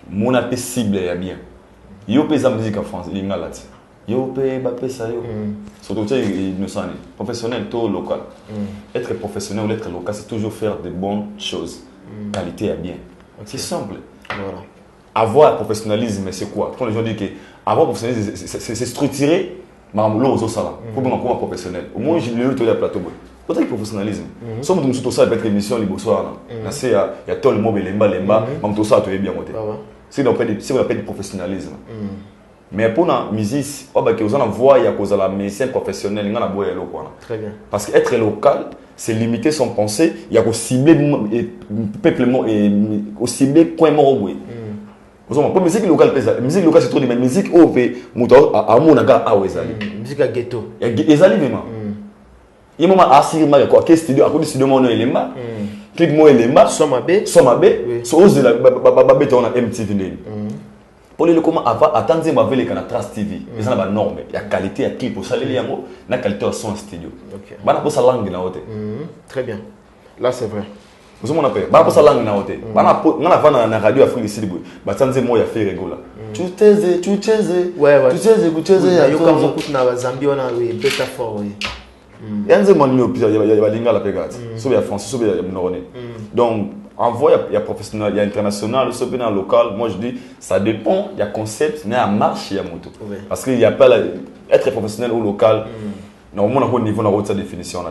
mon appel cible ya bien yo pesa musique en France linga lati yo pe ba pesa yo surtout tu innocent professionnel tout local être professionnel ou être local c'est toujours faire de bonnes choses qualité est bien c'est simple voilà avoir professionnalisme c'est quoi quand les gens disent que avoir professionnalisme c'est structuré mais l'eau au sala faut bien comment professionnel au moins j'ai le tour plateau peut-être professionnalisme somme de tout ça peut-être émission libosoir là c'est il y a tout le mot lemba mais tout ça tu es bien monté c'est on appelle du professionnalisme. Mais pour la musique, on a voix il y a cause la musicien professionnel, il y a voix local. Très bien. Parce qu'être local, c'est limiter son pensée, il y a cibler peuplement et cibler coin mort. Pour musique locale, musique locale c'est trop de musique au fait muto à mon aga à Wezali. Musique à ghetto. Ezali vraiment. Il y a moment assis mal quoi, qu'est-ce studio à côté studio mon élément. Clique mon élément. Somabe, so ose la babé on a MTV. Pour les comment attendre ma vele kana Trust TV ils ont la norme il y a qualité il y a clip pour saler yango na qualité son studio bana pour sa langue na hote très bien là c'est vrai vous on appelle bana pour sa langue na hote bana ngana vana na radio Afrique du Sud ba tanze mo ya faire rigola tu cheze tu cheze yo kama beaucoup na Zambie on a beta fort oui yanze mo nyo pisa ya linga la pegati so ya français so ya mnorone donc en voix, il y a professionnel, il y a international, il y a local. Moi, je dis, ça dépend, il y a concept, mais il y a marche, il y a moto. Oui. Parce qu'il n'y a pas être professionnel ou local. Normalement, on a au niveau de sa définition.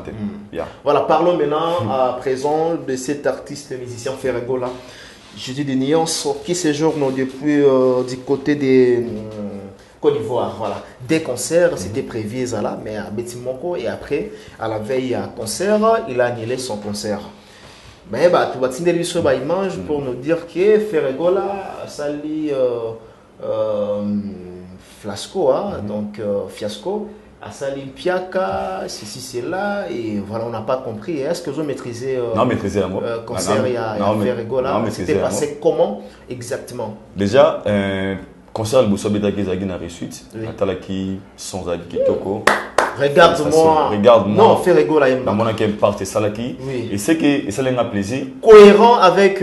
Voilà, parlons maintenant à présent de cet artiste musicien Ferregola. Je dis des nuances qui séjournent depuis du côté des Côte d'Ivoire. Voilà. Des concerts, c'était prévu là, mais à Betimoko, et après, à la veille à concert, il a annulé son concert. Mais tu vas tenir sur une image pour nous dire que Ferregola sali Flasco, donc Fiasco, a sali Piaka, ceci, cela, et voilà, on n'a pas compris. Est-ce que vous maîtrisez le concert à Ferregola? C'était passé comment exactement? Déjà, concert le Boussobe Zagi na réussite. Atalaki sans Zagi Kitoko. Regarde-moi. Regarde-moi. Non, fais rigoler à dans mon akem part Salaki. Et c'est que ça l'a plaisir. Cohérent avec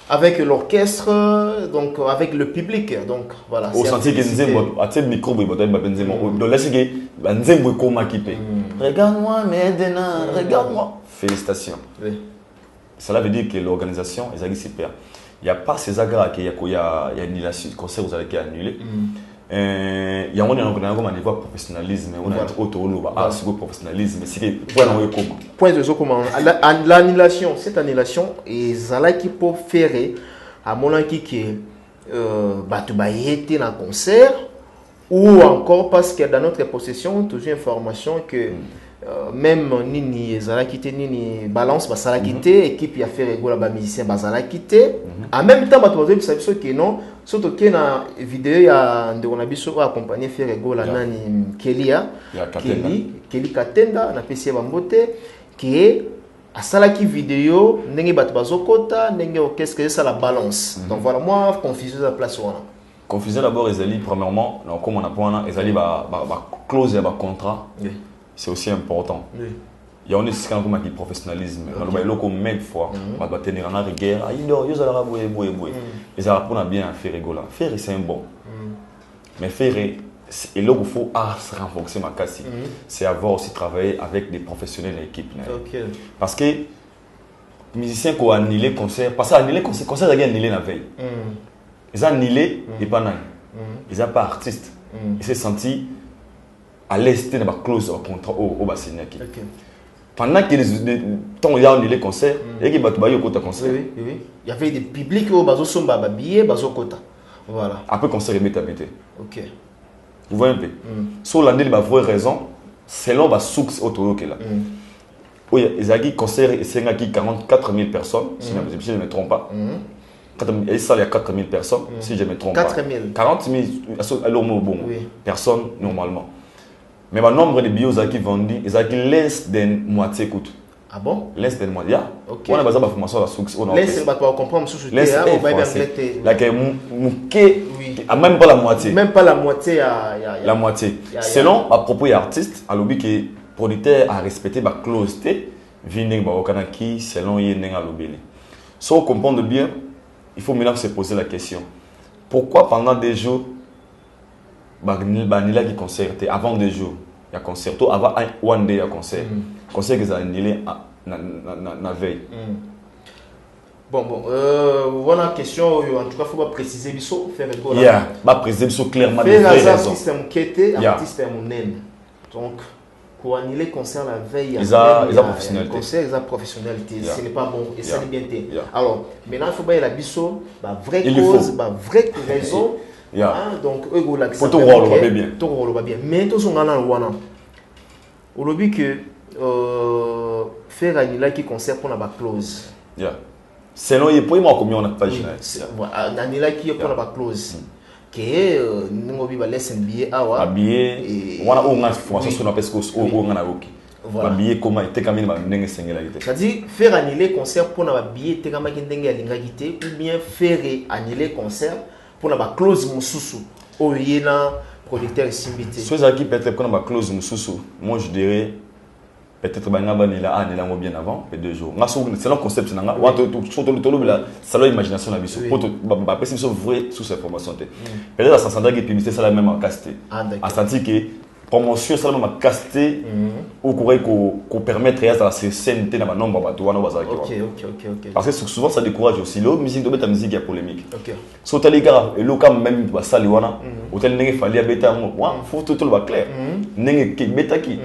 avec l'orchestre, donc avec le public, donc voilà. Au senti que nous à tel micro boy boy benzema. Donc là c'est que nzembo koma kipe. Regarde-moi Medena, regarde-moi. Félicitations. Cela veut dire que l'organisation est super. Il n'y a pas ces agra qu'il y a annulation, concert vous allez qui annulé. Il y a un niveau professionnalisme, on a un professionnalisme, c'est que point de comment l'annulation, cette annulation et Zala qui peut faire à mon avis que batubayete dans concert ou encore parce que dans notre possession toujours information que même nini Zala quitté nini balance Zala quitté équipe a fait rigoler ba musicien Zala quitté en même temps batubazo ça veut que non surtout que na vidéo ya ndeko na biso accompagner faire rigoler nani Kelly Katenda na pesi ba mbote qui a salaki vidéo ndenge batubazo kota ndenge orchestre que ça la balance donc voilà moi confusion la place wana confusion d'abord ezali premièrement comme on a point ezali ba clause ya ba contrat. C'est aussi important. Il y a un escalade comme un professionnalisme. Il y a un même fois, on va tenir en rigueur. Il y a ils apprennent bien à faire rigoler. Faire c'est un bon. Mais faire et là où il faut renforcer ma casse, c'est avoir aussi travaillé avec des professionnels de l'équipe. Parce que les musiciens qui ont annulé le concert, parce que annulé le concert, ils ont annulé la veille. Ils ont annulé et pas nan. Ils n'ont pas artiste. Ils se sont sentis à l'est de la clause au contrat au bassin. Pendant que les temps il y a annulé le concert, il y a eu un concert. Il y avait des publics au bazo somba billets bazo kota. Voilà. Après concert remet à péter. OK. Vous voyez un peu. Sur l'année la vraie raison, selon la source autour là. Oui, il y a eu concert et c'est 44 000 personnes si je ne me trompe pas. Et ça, il y a 4 000 personnes, si je ne me trompe 4 000. pas. 40 000, alors bon, personnes normalement. Mais le nombre de billets qui vendus, ils ont less than moitié coûte. Ah bon? Less than moitié. On a besoin de formation à la source. Less, on va comprendre sous less, même pas la moitié. Même pas la moitié. La moitié. Selon à propos des artistes, à l'objet que producteur a respecté la clause T, vinding baokanaki selon yéneng à l'obélé. Sans comprendre bien, il faut maintenant se poser la question. Pourquoi pendant des jours, Banila qui concerté avant 2 jours, il y a concerto avant one day il y a concert. Concert que ça annulé na veille. Bon voilà question en tout cas faut pas préciser biso faire rigoler. Pas préciser biso clairement des raisons. Système qui était artiste mon aime. Donc pour annuler concert la veille ils ont professionnalité. Concert ils ont professionnalité, ce n'est pas bon et ça n'est bien été. Alors maintenant il faut pas la biso vraie cause, vraie raison. Donc eux go l'accent tout rôle bien tout rôle bien mais tout son wana wana au lobby que faire annuler qui concert pour la clause selon il peut moi combien on a page annuler qui pour la clause que nous bi ba laisse billet awa billet wana on a formation sur la pesco on a ok voilà billet comment était quand même ndenge sengela ite c'est-à-dire faire annuler concert pour na billet te kama ndenge alinga kité ou bien faire annuler concert pour la clause mususu au yena producteur simbité soit ça qui peut-être pour la clause mususu moi je dirais peut-être bangaba ni la bien avant et 2 jours c'est le concept nanga wa to c'est l'imagination la biso pour ba préciser sur vrai sous cette formation peut-être la sensanda qui publicité ça la même en casté à sentir que promotion ça la même casté ou courir qu'on permettre à la scène dans le nombre de wana bazaki OK parce que souvent ça décourage aussi le musique de ta musique est polémique so tali gars et le quand même ba sali wana hôtel nenge fali beta mo faut tout le clair nenge ki beta ki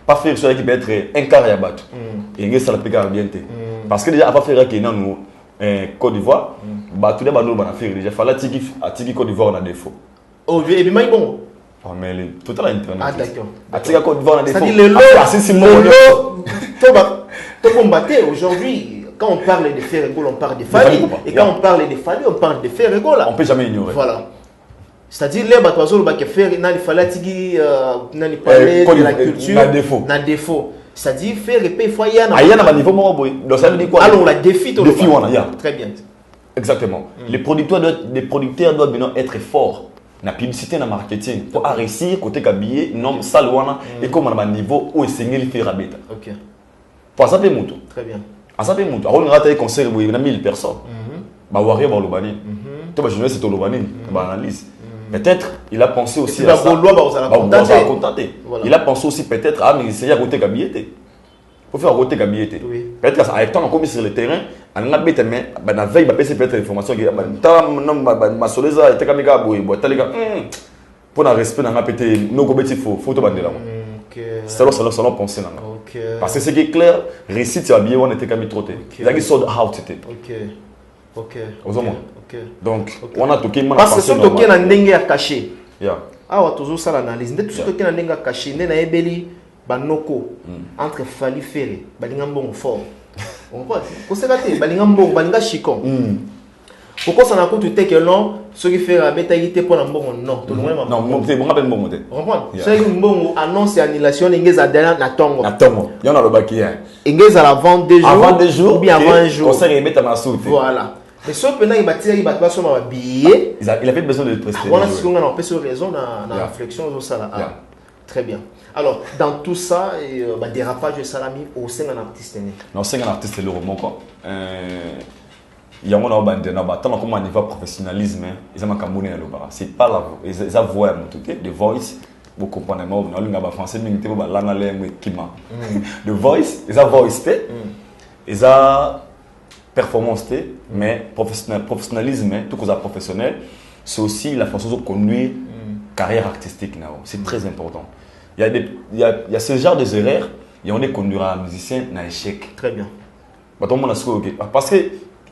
pas faire sur qui peut être un quart ya bato et nge ça la péga bien parce que déjà pas faire que nous Côte d'Ivoire bato de bano bana faire déjà fala tiki Côte d'Ivoire on a défaut et bien bon. Mais tout à l'internet. Ah d'accord. À Côte d'Ivoire on a défaut. C'est-à-dire le aujourd'hui quand on parle de faire rigolo on parle de Fali et quand on parle de Fali on parle de faire rigolo. On peut jamais ignorer. Voilà. C'est-à-dire les bateaux qui faire dans les falati dans les parler de la culture na défaut. C'est-à-dire faire épée fois yana. Ayana ba niveau mo boy. Donc ça veut dire quoi? Alors la défi wana ya. Très bien. Exactement. Les producteurs doivent maintenant être forts. La publicité, la marketing. Pour réussir, côté habillé, non, ça, et comme on a un niveau où il s'est fait rabeta. Ok. Pour ça, c'est mon tour. Très bien. À ça, c'est mon tour. On a un concert où il y a 1000 personnes. Bah, warrior, bah, l'Obani. Toi, je c'est l'Obani. Bah, analyse. Peut-être, il a pensé aussi à ça. Il a pensé aussi peut-être, ah, mais c'est à côté habillé. Il faut faire côté habillé. Peut-être qu'avec temps, on a commis sur le terrain. On a bête, mais la veille, il va passer peut-être l'information. Il ma soleza, il était comme pour un respect, on a pété nos gobets, il faut te bander là. C'est là que ça penser là. Parce que ce qui est clair, récit, tu as bien, on était comme trop. Il a dit sold out, c'était. Ok. Donc, on a toqué. Parce que si on toqué dans dengue caché. Ah, on a toujours ça l'analyse. Dès que tu toqué dans dengue caché, on a ébeli banoko entre Fali Ferré, balingambon fort. On voit. Qu'on s'est raté, balingambon, balinga chicon. Pourquoi ça n'a pas tout que non, ceux qui font la bêtise pour l'ambon non. Non, c'est bon, appelle bon. C'est une bonne annonce et annulation, ils ont derrière la tongue. Il y en a le bac hier. Ils ont avant 2 jours. Avant 2 jours. Ou bien avant un jour. Conseil est mettre à ma soupe. Voilà. Mais sauf que il va pas sur ma billet. Il a fait besoin de prester. On a si on a un peu sur raison dans la réflexion sur ça. Très bien. Alors, dans tout ça, dérapage de salami au sein d'un artiste. Non, c'est un artiste, c'est le roman quoi. Il y a un tant comme un niveau professionnalisme, ils ont un Camerounais là-bas. C'est pas la voix, ils ont voix de voice. Vous comprenez moi, on a français, mais il y a la langue qui m'a. The voice, ils ont voice, ils ont performance, mais professionnalisme, tout comme ça professionnel, c'est aussi la façon de conduire carrière artistique. C'est très important. Il y a ce genre d'erreurs, et on est conduit un musicien dans l'échec. Très bien. Parce que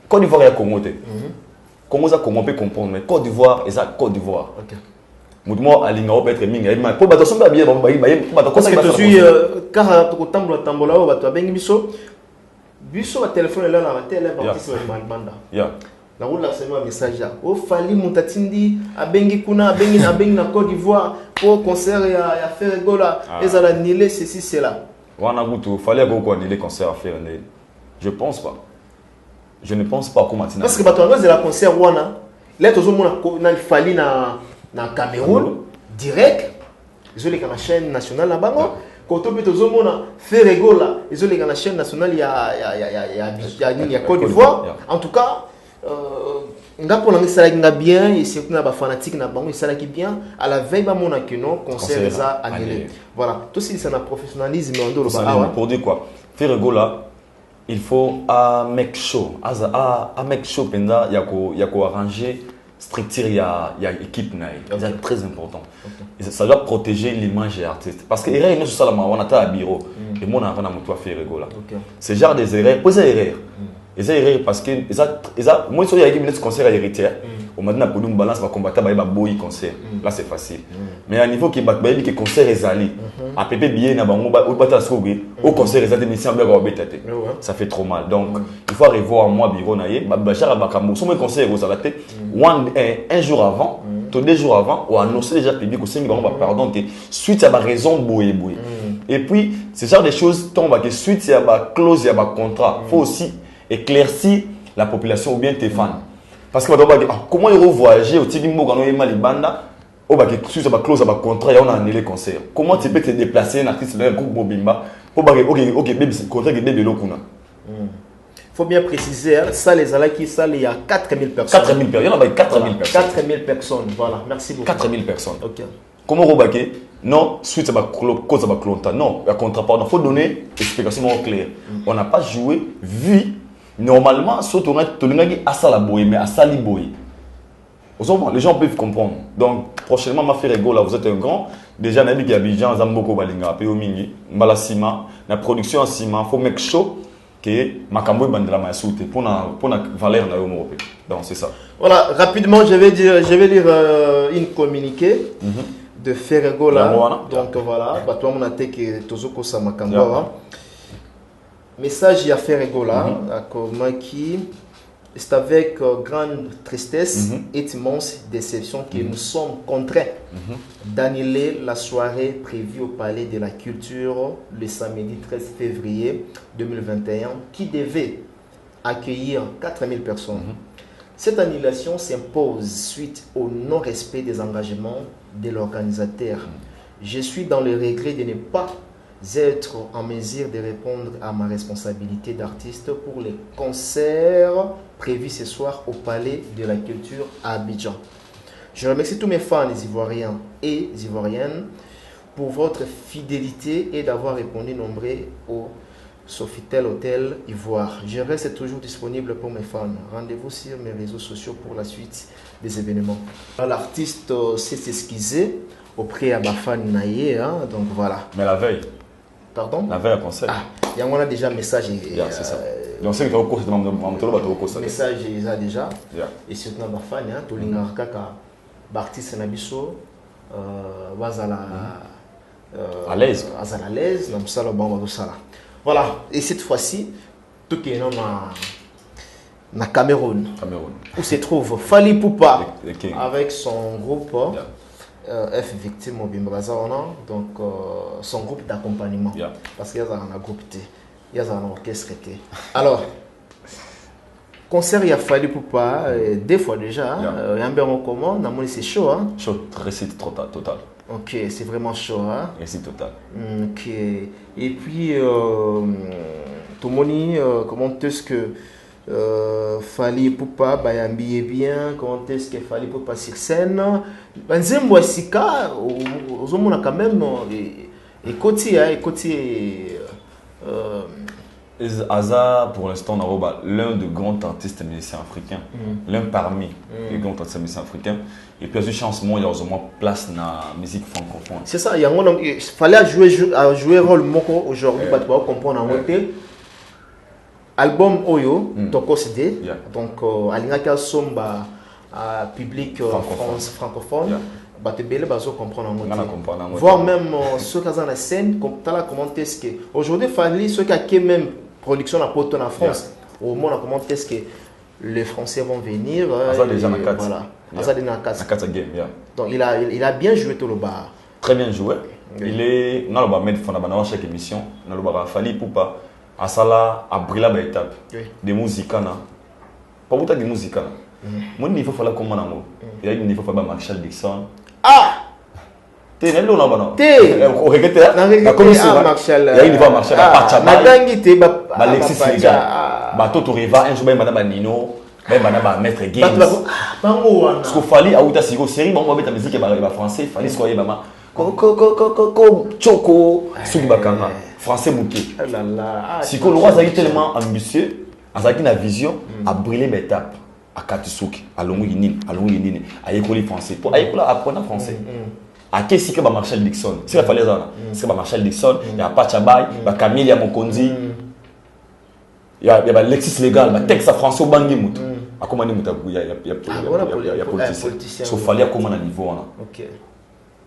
Côte d'Ivoire est Congo. Congo, ça Congo peut comprendre, mais Côte d'Ivoire, et ça Côte d'Ivoire. Moi, Alinga peut être minga. Pour battre son bien, parce que tu suis car tu tambola tambola ou tu as bien biso. Biso va téléphone là na télé baptiste wa malbanda. Na roula c'est un message là. O fali mutatindi abengi kuna abengi na Côte d'Ivoire pour concert ya faire gola et ala niler ceci cela. Wana gutu fallait go annuler concert à faire. Je pense pas. Je ne pense pas comment tu parce que bato de la concert wana là tout le monde na fali na Cameroun direct ils ont les chaîne nationale là bango quand on peut tout le monde faire rigola ils ont les chaîne nationale il y a Côte d'Ivoire en tout cas ngapo na ngisala kinga bien et c'est na ba fanatique na bango isala ki bien à la veille ba mona que non concert ça annulé voilà tout c'est un professionnalisme en dehors pour dire quoi faire rigola il faut make show make show penda yako arranger structure ya équipe c'est très important ça doit protéger l'image des artistes parce que erreur nous ça la on a à bureau et moi on a pas moto à faire rigola c'est genre des erreurs poser erreur les erreurs parce que moi sur il y a une minute concert à héritier on m'a dit na pour nous balance va combattre ba boy concert là c'est facile mais à niveau qui bat ba que concert ezali à pp bien na bango ba ta sobe au concert ezali mais si on va betete ça fait trop mal donc il faut revoir moi bureau na ye ba chara ba kambo so moi concert aux la tête un jour avant 2 jours avant ou annoncer déjà public au cinq ba pardon suite à ma raison boy et puis c'est genre des choses tombe que suite à ba clause il y a ba contrat faut aussi éclaircir la population ou bien tes fans. Parce que comment ils vont voyager au Tibimbo quand on est mal banda ou sur ma clause à contrat et on a annulé le concert. Comment tu peux te déplacer un artiste dans un groupe Mobimba pour OK baby contrat que baby lokuna. Faut bien préciser ça les alaki ça il y a 4000 personnes. 4000 personnes, il y en a 4000 personnes. 4000 personnes. Voilà, merci beaucoup. 4000 personnes. OK. Comment Robake non, suite à ma cause à ma clonta. Non, il y a contrat pardon, faut donner explication claire. On n'a pas joué vu normalement, surtout à Salaboy, mais à Saliboy. Les gens peuvent comprendre. Donc, prochainement, ma fait rigolo, vous êtes un grand. Déjà, on a dit qu'il y a des gens, Zamboko Balinga, Péomingi, Malasima, la production en ciment, il faut make show que Makambo Bandela m'a sauté pour la valeur de l'Europe. Donc, c'est ça. Voilà, rapidement, je vais lire une communiqué de Ferregola. Donc, voilà, toi, on a dit que Tozoko Samakambo. Message à Ferregola, c'est avec grande tristesse et immense déception que nous sommes contraints d'annuler la soirée prévue au Palais de la Culture le samedi 13 février 2021 qui devait accueillir 4000 personnes. Cette annulation s'impose suite au non-respect des engagements de l'organisateur. Je suis dans le regret de ne pas être en mesure de répondre à ma responsabilité d'artiste pour les concerts prévus ce soir au Palais de la Culture à Abidjan. Je remercie tous mes fans ivoiriens et ivoiriennes pour votre fidélité et d'avoir répondu nombreux au Sofitel Hôtel Ivoire. Je reste toujours disponible pour mes fans. Rendez-vous sur mes réseaux sociaux pour la suite des événements. L'artiste s'est excusé auprès de ma fan Naye, hein, donc voilà. Mais la veille. Pardon? La veille à concert. Il y a déjà un message. C'est ça. Donc c'est que tu as recours, c'est message déjà. Yeah. Et surtout ma fan, hein, tout le monde kaka l'artiste Nabiso, à l'aise. À l'aise, donc ça le bon tout ça. Voilà. Et cette fois-ci, tout est na Cameroun. Où se trouve Fally Ipupa avec son groupe. F victime au Bimbrazana, donc son groupe d'accompagnement. Parce qu'il y a un groupe T, il y a un orchestre T. Alors, concert, il y a Fally Ipupa, 2 fois déjà. Il y a un peu en commun, c'est chaud. Hein? Chaud, récit total. Ok, c'est vraiment chaud. Hein? Récit total. Ok. Et puis, tout le monde, comment est-ce que Fally Ipupa bayambiye bien, comment est-ce que Fally Ipupa sur scène banzembo sika ozomona quand même ekoti Aza pour l'instant l'un des grands artistes musiciens africains, l'un parmi les grands artistes musiciens africains, et puis à une chance moi il y a vraiment place dans la musique francophone. C'est ça, il fallait jouer rôle moko aujourd'hui pour pouvoir comprendre en côté. Album Oyo, Toko CD, donc Alingaka Somba public francophone, Batebele Bazo comprendre en côté. Voir même ceux qui sont dans la scène, comment est-ce que aujourd'hui Fally ceux qui ont même production à Poto en France, au monde comment est-ce que les Français vont venir. Donc il a bien joué tout le bar. Très bien joué. Il est dans le mettre fondamentalement chaque émission, dans le bar Fally Ipupa. Asala a brilla ba étape de musica na pas beaucoup de musica mon niveau fala comme nango il y a une niveau fala Marshall Dixon te ne lo na bana te o regete na commission Marshall il y a une niveau Marshall Pacha madangi te ba Alexis Liga ba toto riva un jour ba madame Nino ba maître Games bango wana parce que Fally a uta siko série bon ba musique ba français Fally skoye ba Choco suki bakanga français bouquet. Si le roi est tellement ambitieux, il a une vision à brûler mes étapes à Katisuki, à Longouinine, à l'école français. Pour apprendre français. À qui c'est que Marshall Dixon? C'est la fallait ça. C'est Marshall Dixon, il y a Pachabay, il y a Camille Mokonzi, il y a Alexis Légal, il y a Texas français au Bangui Moutou. À comment il y a politicien. Il fallait à comment niveau.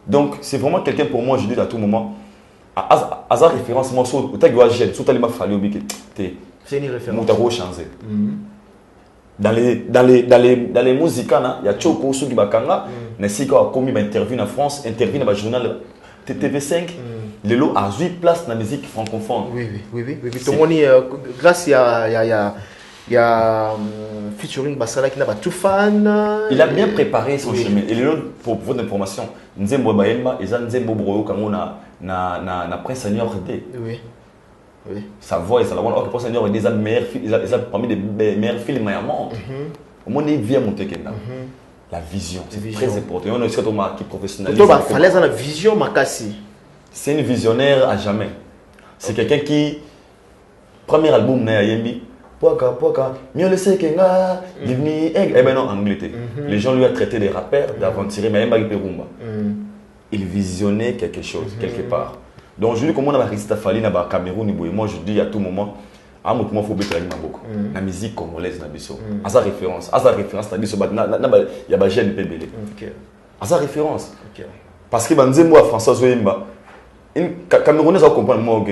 Donc c'est vraiment quelqu'un pour moi, je dis à tout moment. À sa référence, moi, sur c'est une référence. Dans les musiques, il y a Choco Sugibakanga, Nessika a commis une interview en France, interview dans le journal TV5. Le lot a 8 places dans la musique francophone. Oui. Tout le monde, grâce il y a featuring Basala qui n'a pas tout fan. Il a bien préparé son chemin. Et pour votre information, Nzembo Baemba et Nzembo Broyo quand na Prince Seigneur D. Oui. Sa voix et sa voix. Prince Seigneur D, ils ont parmi les meilleurs films au monde. Au monde, il vient monter quelqu'un. La vision, c'est très important. On a aussi qui professionnalise. Il fallait avoir la vision, Makassi. C'est une visionnaire à jamais. C'est quelqu'un qui, premier album, Nayembi. Poaka, mieux le sait que nga, eh ben non, Angleterre. Les gens lui ont traité des rappeurs, d'aventuriers, mais il Perumba. Il visionnait quelque chose, quelque part. Donc je dis comment on a réussi à Fally na Cameroun, moi je dis à tout moment, à mon moment faut bien travailler beaucoup. La musique congolaise na biso. À sa référence, na biso il y a ba jeune PBL. À sa référence. Parce que banzembo à François Zoyemba, une Camerounaise va comprendre moi OK.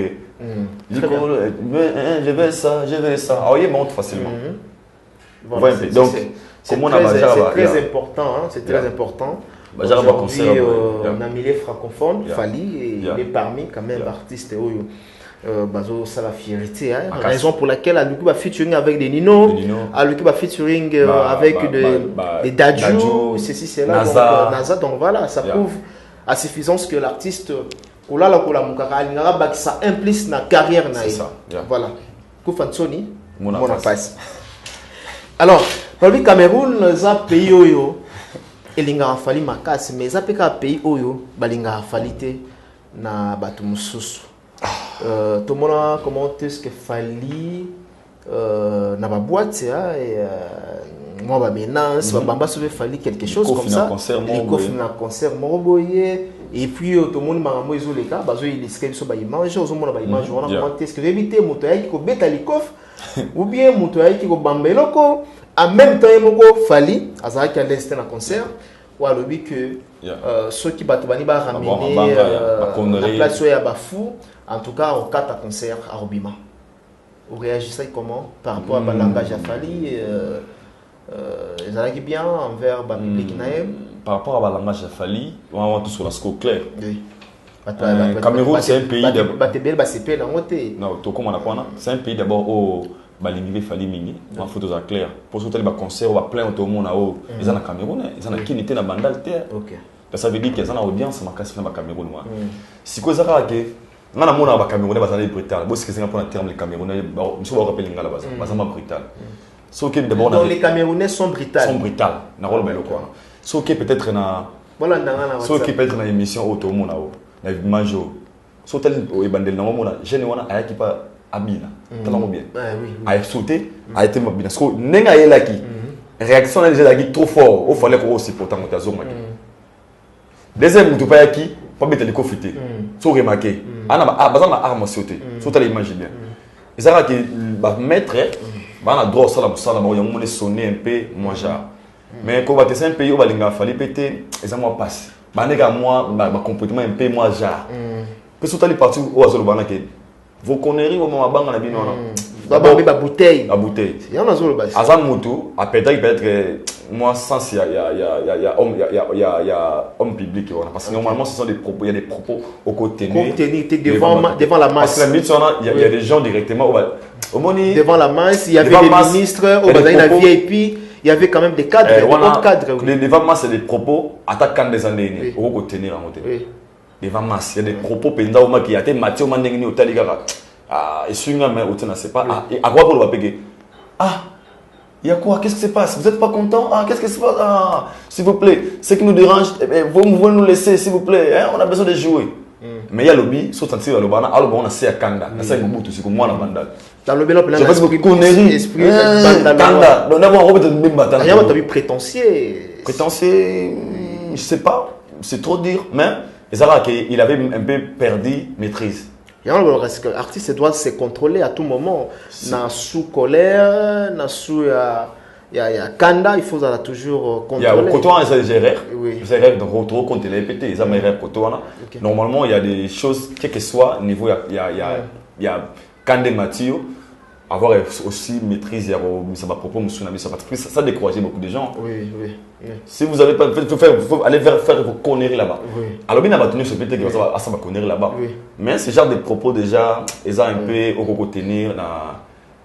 Je vais ça. Ah oui, monte facilement. Voilà, donc, c'est très important. C'est très important. Aujourd'hui, on a mis les francophones, Fally, et il est parmi quand même artistes. bazo ça la fierté hein. Raison pour laquelle Aluki va featuring avec des Nino, Aluki va featuring avec des Dadju, ceci c'est là donc Naza, donc voilà, ça prouve à suffisance que l'artiste ça implique na carrière na voilà. Kufansoni mon passe. Alors, le Cameroun za pays oyo elinga fali makasi mais za peka pays oyo balinga falite na batu mususu. Tout le monde comment est-ce que fali na ba boîte moi ba menance ba bamba sauver fali quelque chose comme ça il coffre na concert moroboye et puis tout le monde m'a envoyé les cas bazo il escape so ba image ozo mona ba image on comment est-ce que éviter moto yaki ko beta li coffre ou bien moto yaki ko bambeloko en même temps moko fali azaki à l'instant na concert ou à lobby que ceux qui battent bani ba ramener la place ya ba fou en tout cas au 4 concert à Robima. Vous réagissez comment par rapport à langage à Fali ils allaient bien envers le public naïm. Par rapport à langage à Fali, on va tout sur la scope claire. Oui. Cameroun c'est un pays d'abord. Non, tout comme on a c'est un pays d'abord au Balingivé Fali Mingi. On faut tout ça clair. Pour ce que concert on va plein tout le monde au. Ils en a Cameroun, ils en a qui n'était dans bandal terre. OK. Ça veut dire qu'ils en a audience ma casse dans Cameroun moi. Si quoi ça que on a mon Camerounais basé brutal. Parce que c'est un peu un terme les Camerounais. Monsieur va rappeler l'ingala basé. Basé brutal. Sauf que d'abord donc les Camerounais sont brutaux. Sont brutaux. Na rôle belo quoi. Sauf que peut-être na. Voilà ndanga na. Sauf que peut-être na émission auto mon nao. Na manjo. Sauf tel au bandel na mon na. Jeune wana ayaki pa abina. Tellement bien. Oui. A sauté, a été bien. Parce que nenga yelaki. Réaction na déjà trop fort. Il fallait qu'on aussi pourtant on tazo maki. Deuxième tu pas yaki. Pas mettre les confiter. Sans remarquer. Ana bazana arme sauter. Sauter l'image bien. Et ça que maître ba na droit ça la musala ba yamone sonner un peu moi ja. Mais quand va te un pays où balinga fallait péter et ça moi passe. Ba nega moi ba comportement un peu moi ja. Parce que sauter les parties où azolo bana que vos conneries au moment banga na bino na. Ba bouteille. La bouteille. Il y en a azolo ba. Azam moto a peut-être moi sens il y a homme public parce que normalement ce sont des propos, il y a des propos au côté devant la masse. Parce que il y a des gens directement devant la masse, il y avait des ministres au bazar la VIP, il y avait quand même des cadres, devant masse c'est des propos attaquant des années au côté tenir en côté. Devant masse, il y a des propos pendant au qui a été Mathieu Mandengini au Taligara. Ah, et suivant mais au tenir c'est pas à quoi pour le payer. Ah il y a quoi? Qu'est-ce qui se passe? Vous n'êtes pas content? Ah, qu'est-ce qui se passe? Ah, s'il vous plaît, ce qui nous dérange, vous pouvez nous laisser, s'il vous plaît. Hein? On a besoin de jouer. Mais il y a le lobby, sauf que le bana, alors on a c'est à Kanda, on a c'est Mobutu, c'est comme moi la bande. Dans le bel plan, l'esprit connerie, Kanda. Donc d'abord on va te même bataille. Rien, t'as vu prétentieux. Prétentieux, je sais pas, c'est trop dire, mais il avait un peu perdu maîtrise. L'artiste doit se contrôler à tout moment. Na sous colère, na sous il y a Kanda, il faut toujours contrôler. Il y a Kotoana, c'est des erreurs. Les erreurs de retour contre les répétés, ils ont des erreurs Kotoana. Normalement, il y a des choses, quel que soit niveau, il y a Kanda Mathieu, avoir aussi maîtrise, ça va propos ça décourager beaucoup de gens. Si vous avez pas il faut aller faire vos conneries là-bas. Alors bien abattu ce peut-être que ça va conneries là-bas. Mais ce genre de propos déjà ils ont un peu au retenir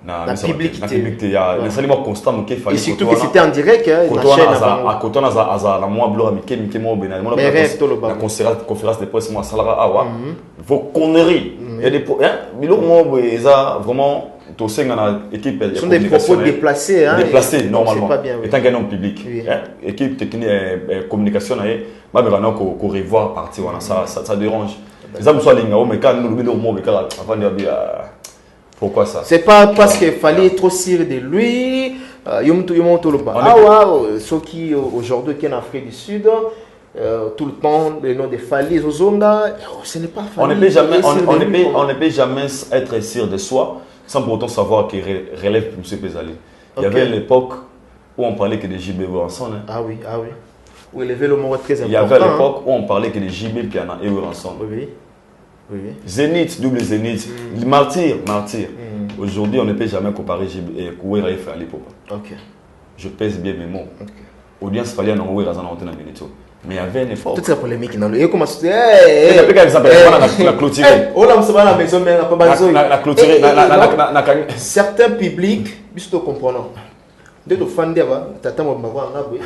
la publicité. Il y a un aliment constant qui fallait. Et surtout que c'était en direct à côté à moi bleu Mickey moi ben la conférence de presse moi salara awa vos conneries. Il y a des bilo moi vraiment ce sont des propos déplacés. Déplacés, normalement. Étant qu'un homme public. Équipe technique communication, on revoir partir. Ça dérange. Les hommes sont lignés, mais quand nous le pourquoi ça? C'est pas parce qu'il fallait trop cirer de lui. Ceux qui aujourd'hui qui en Afrique du Sud, tout le temps, le nom de Fali, Zozonga, ce n'est pas Fali. On ne peut jamais être sûr de soi sans pour autant savoir qu'il relève M. Pézali. Il y avait l'époque où on parlait que des JB étaient ensemble. Ah oui. Où il avait le mot très important. Il y avait l'époque où on parlait que les JB étaient ensemble. Oui. Zénith, double Zénith, martyr. Aujourd'hui, on ne peut jamais comparer JB et Kouéra et Fali. Je pèse bien mes mots. Audience Fali, on a Ouéra Zana Antena Benito. Mais il y avait un effort. Toute la polémique dans le. Et comment c'est. La clôture. Oh là, on se va à la maison, mais la clôture. Certains publics, juste comprenant. Dès que fan d'Eva, t'attends mon maman en aboué.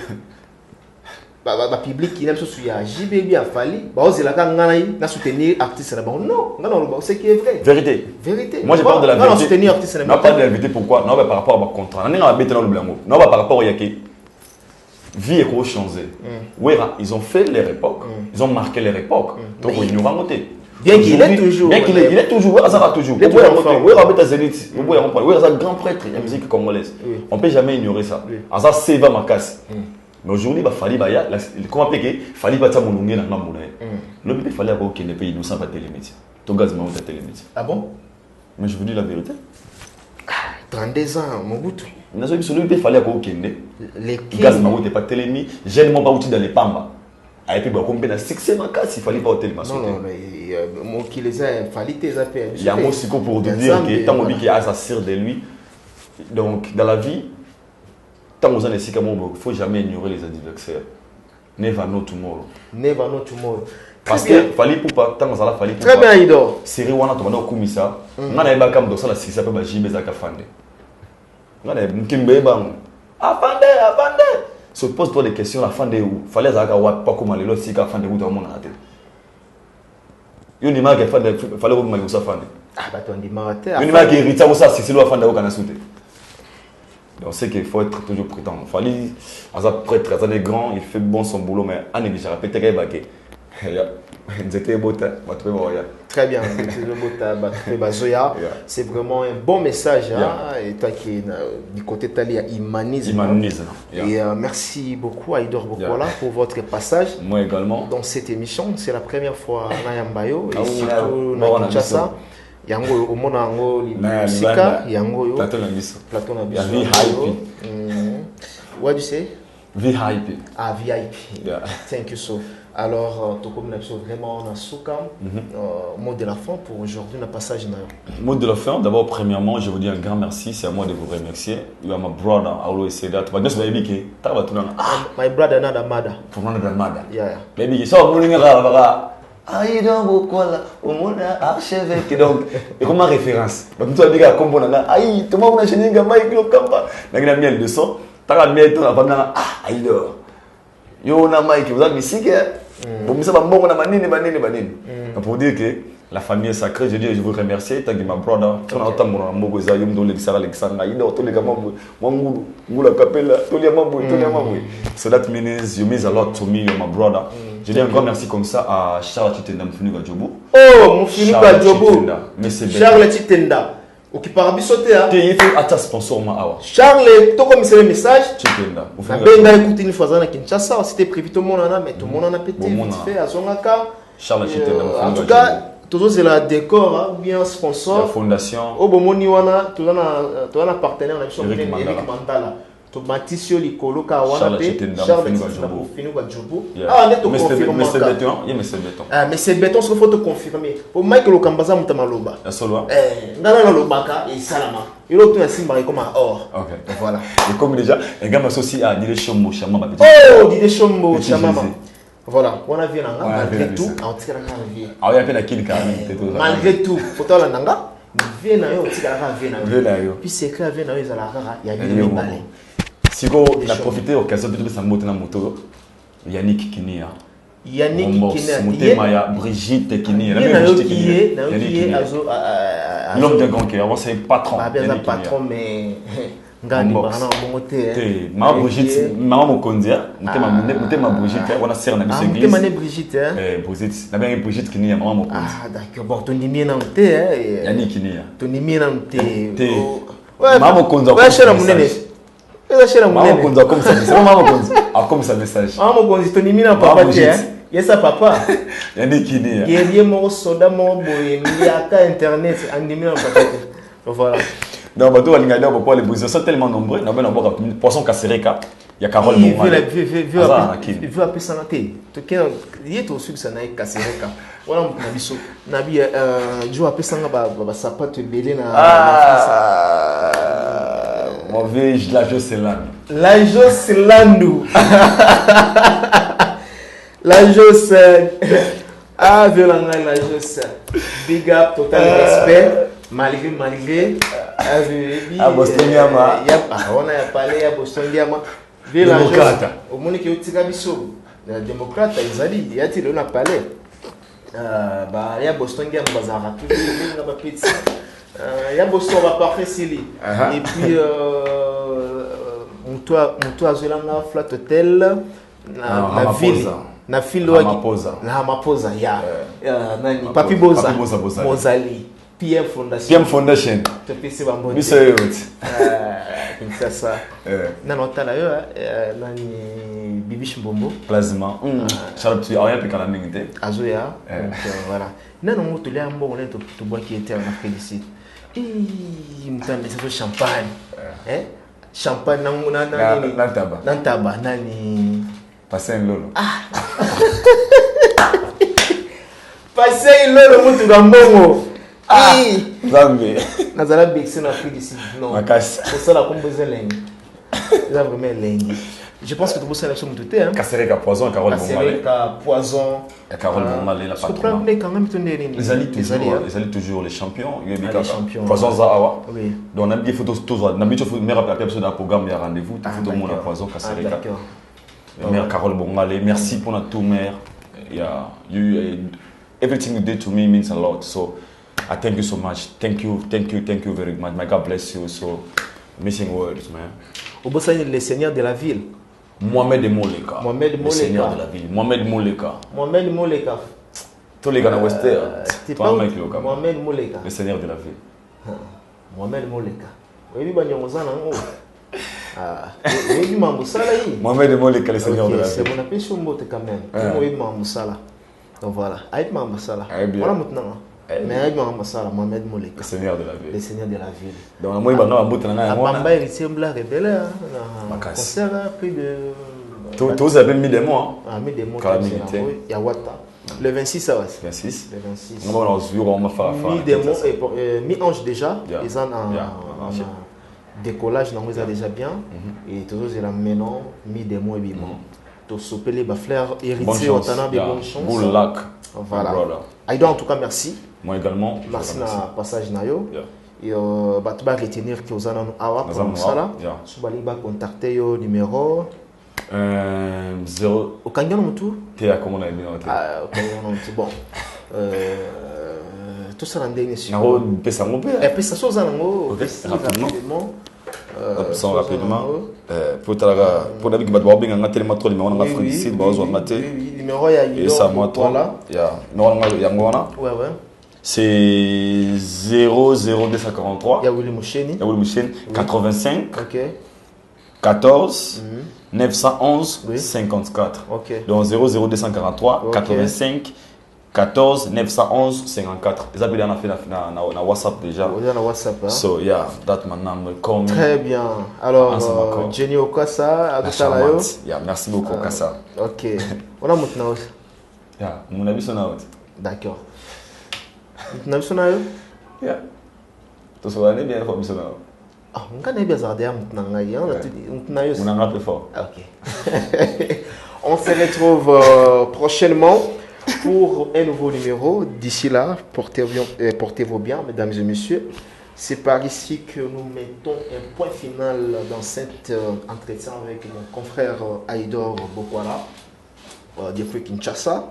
Le public qui n'aime pas ce a JBB a fallu. C'est la gang n'a soutenir artiste là-bas. Non, c'est qui est vrai. Vérité. Moi je parle de la vérité. Soutenir artiste là-bas. Non, pas de la vérité. Pourquoi? Non, par rapport à contrat. On est dans le blanc. Non, par rapport au Yaki. Vie est changé. Ils ont fait leur époque. Ils ont marqué leur époque. Donc ils nous ont monté. Bien qu'il est toujours. Bien qu'il est toujours. Ça va toujours. Oui, un grand prêtre de la musique congolaise. On ne peut jamais ignorer ça. Ça, c'est va ma casse. Mais aujourd'hui, il fallait comment il fallait pas mon longueur dans mon le il fallait avoir aucun pays nous sans pas télémédia. Ton gaz m'a monté télémédia. Ah bon? Mais je vous dis la vérité. 32 ans, mon bout. Il fallait avoir aucun les gaz m'a monté pas télémédia. J'aime pas outil dans les pamba. Et puis, comme il y a 6 mois, il fallait pas au télémédia. Non, moi qui les a, il fallait tes appels. Il y a un mot pour te dire que tant que tu as s'assure de lui. Donc, dans la vie, tant que vous en êtes il ne faut jamais ignorer les adversaires. Never know tomorrow. Never know tomorrow. Parce que fallait pour pas tant que ça fallait pour très bien Idor. Série wana to bana kumisa. Ngana eba kam do sala sisa pe ba jibe za ka fande. Ngana mkimbe ba. Afande. Se pose-toi des questions la fande où fallait za ka wa pas comment les si ka fande où dans mon tête. Yo ni ma ke fande fallait ko ma sa fande. Ah bah toi ndi ma tête. Yo ni ma ke rita où ça si lo fande au kana soute. On sait qu'il faut être toujours prudent. Il fallait, à prêtre, à des grands, il fait bon son boulot, mais en négligeant, peut-être qu'il va très bien, c'est vraiment un bon message. Et toi qui est du côté de l'humanisme. Et merci beaucoup à Idor Bokola pour votre passage. Moi également. Dans cette émission, c'est la première fois à Nayambayo et surtout à Kinshasa. Yango omona yango libusika yango yo plateau na biso VIP. What do you say? VIP. Ah, VIP. Yeah. Thank you so. Alors, tu comme vraiment na souka mot de la fin pour aujourd'hui na passage na. Mot de la fin, d'abord premièrement, je vous dis un grand merci, c'est à moi de vous remercier. You are my brother, I always say that. But just baby ki ta ba tunana. My brother nada mother. From another mother. Yeah. Baby, so mulinga ba Aïda Bokola, au monde archevêque. Donc, et comme référence. Bah, tu as dit que comme on a aïe, tout le monde a enchaîné un Mike Lokamba. Mais il a mis le son. Tu as mis ton avant aïda. Yo na Mike, vous avez mis si que. Bon, mais ça va bon, on a manine. Pour dire que la famille est sacrée, je dis, je vous remercie. Tu as dit ma brother. Tu as entendu mon amour, Zayum, dans Alexandre, Aïda, tous les gars, mon la capella, tous les membres. So that means you mean a lot to me, you're my brother. Je dis un grand merci comme ça à Charles Chitenda Mfuniga Djobo. Oh, Mfuniga Djobo. Charles Chitenda. Au qui parle bisoté hein. Tu es fait à sponsor ma awa. Charles, tu comme c'est le message. Chitenda. Ben écouter une fois à Kinshasa, c'était prévu tout le monde en a mais tout le monde en a pété vite fait à Zongaka. Charles Chitenda. En tout cas, toujours c'est la décor ou bien sponsor. La fondation. Au Bomoni wana, tu as un partenaire Eric Mandala. Matisio Likolo Kawana Charles Djobo. Ah, on est confirmé. Mais c'est béton, ce qu'il faut te confirmer. Au Michael Okambaza Mutamaloba. La solo. Dans le Lobaka et Salama. Il a obtenu un signe comme un or. Ok. Voilà. Et comme déjà, les gars m'associent à Dile Chombo Chama. Oh, Dile Chombo Chama. Voilà, on a vu malgré tout. Ah, il y a peine à qui malgré tout, faut toi la nanga. Viens na yo, tikala viens na yo. Puis c'est clair, viens na yo, ils allaient il y a eu balai. Si on a profité de l'occasion de sa moto na moto, Yannick Kinia. Yannick Kinia. Brigitte Kinia. L'homme d'un grand cœur, c'est patron. Bien patron, mais Ngani Barana Momoté. Maman Brigitte, maman Mokondia, ma Brigitte, on a serré dans l'église. Tu m'as Brigitte, Brigitte, la bien Brigitte Kinia, maman Mokondia. Ah, d'accord. Bon, ton nimi nan té, Yannick Kinia. Ton nimi nan té. Maman Mokondia. Ouais, chez la monnaie. Maman Konza comme ça, c'est maman Konza. Ah comme ça message. Maman Konza, tu n'as pas papa tiens. Yes papa. Il y a des qui né. Il y a mon soda mon boy, il y a qu'à internet, andimi na papa. Voilà. Non, bah toi Lingada pour les besoins sont tellement nombreux, on va avoir poisson cassereka. Il y a Carole Mouma. Vu appeler ça na té. Tu qu'est il est au sud ça na cassereka. Voilà mon biso. Nabi jo appeler ça na ba sapato belé na. Mon vieux, la Jo Selandu. La Jo Selandu. La Josse. Ah, violent, la Josse. Big up, total respect. Malgré. Ah, Boston Diama. On a parlé à Boston Diama. Démocrate. Au monde qui est au Tigabiso. Démocrate, ils ont dit, il y a tiré, on a parlé. Il y a Boston Diama, Bazara. Il y a Boston, on va parler Sili. Et puis, Moutoua Zolanga, Flat Hotel, la ville. Na filo na Hamaposa ya Papi Boza Mozali PM Foundation tepesi bamboni biso yote Kinshasa na notala yo nani Bibish Mbombo plasma charlotte rien pe kana ngite azoya voilà nano mutu le ambo on to bois qui était en Afrique du Sud mtande ça champagne champagne na taba nani Passez lolo. Passez lolo mutu gambongo. Zambi. Nazala bixé na Afrique du Sud. Non. Makasi. C'est ça la composé lengue. C'est vraiment lengue. Je pense que tu bosses la chose mutu hein. Kasereka poison Carole Bomale. Kasereka poison. Carole Bomale la patronne. Ils allaient toujours les champions. Poison Zawa. Oui. Donc on a des photos tous. On a mis photos mais rappelez personne à programme et rendez-vous. Tout le monde a poison Kasereka. D'accord. Mère Carole Bongale, merci pour notre mère. Yeah, everything you did to me means a lot. So I thank you so much. Thank you very much. My God bless you. So missing words, man. Au bout le seigneur de la ville. Mohamed Moleka. Le seigneur de la ville. Mohamed Moleka. Tous les gars dans Wester. Mohamed Moleka. Le seigneur de la ville. Mohamed Moleka. Oui, banyongozana ngo. Mohamed Moleka, le seigneur de la ville. C'est mon appel sur Mbote quand même. Mohamed Mamoussala. Donc voilà. Aïd Mamoussala. Voilà maintenant. Mais Aïd Mamoussala, Mohamed Moleka. Le seigneur de la ville. Le seigneur de la ville. Donc moi, il va Mbote Nanga. Bamba héritier Mbla rebelle. Concert plus de. Tous avez mis des mots. Mis des mots. Il y a Wata. Le 26, ça va. 26. Le 26. On va faire. Mis des mots. Mi-ange déjà. Ils en décollage non déjà bien et toujours c'est la maintenant mis des mois et bimon to sopelé ba fleur héritier au talent de bonne chance good luck voilà Aïda en tout cas merci moi également merci na passage na yo et ba tu vas retenir que aux anan awa pour ça so bali ba contacter yo numéro 0 au kangono mutu te a comment on a mis au kangono mutu bon tout ça dans des sur naro pesa mon père et puis ça chose nango rapidement pour talaga pour david ba ba benga tellement trop numéro na Afrique du Sud ba zo ngate numéro ya et ça moi toi ya non ya ngona ouais c'est 00243 ya Willy Moucheni 85 OK 14 911 54 donc 00243 85 14 911 54. Les appels on a fait na WhatsApp déjà. On a na WhatsApp. So yeah, that my number. Call me. Très bien. Alors Jenny Okasa, Adutalayo. Yeah, merci beaucoup Okasa. OK. On a maintenant. Yeah, mon avis son out. D'accord. Mon avis son out. Yeah. Tu sois allé bien pour son out. Ah, on connaît bien ça derrière maintenant. Il y a on a un peu fort. OK. On se retrouve prochainement pour un nouveau numéro. D'ici là, portez-vous bien, mesdames et messieurs. C'est par ici que nous mettons un point final dans cet entretien avec mon confrère Aïdor Bokwara, depuis Kinshasa.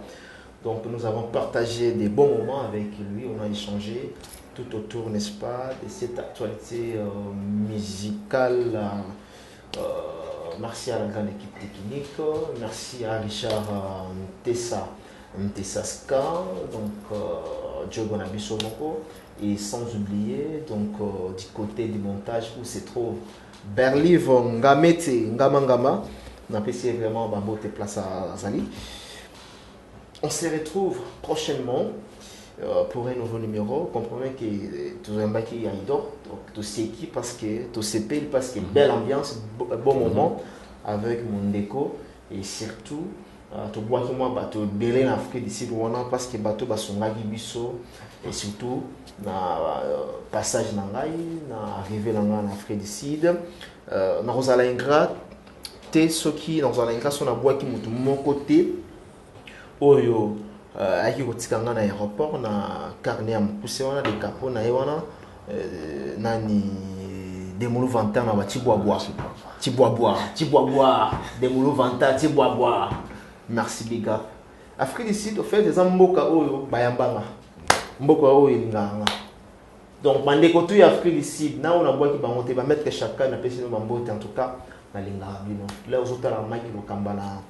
Donc nous avons partagé des bons moments avec lui, on a échangé tout autour, n'est-ce pas, de cette actualité musicale. Merci à la grande équipe technique, merci à Richard Mtessaska, donc Diogo Nabisomoko, et sans oublier donc du côté du montage où se trouve Berliv Ngamete Ngamangama, on apprécie vraiment Bambote Place à Zali. On se retrouve prochainement pour un nouveau numéro. Comprenez que tout un bac qui donc tout ce qui parce que tout se paye parce que belle ambiance, bon moment avec mon déco et surtout to bois qui moi bateau belé en Afrique d'ici parce que bateau ba songa biso et surtout na passage na ngai na arrivé en Afrique du Sud na Rosala ingrat te ceux qui dans un ingrat sont na bois qui mutu mon côté oyo ayaki kotika nga na aéroport na carnet ya mokuse wana de capot na ye wana nani Demulu Vanta na Tibouaboua Demulu Vanta Tibouaboua. Merci big up. Afrique du Sud au fait des mboka oyo bayambanga mboka oyo elinganga. Donc bandeko tu ya Afrique du Sud na on a bois qui ba monter ba mettre chacun na pesi no mbote en tout cas na linga bino. Là aux autres la maki lo kambala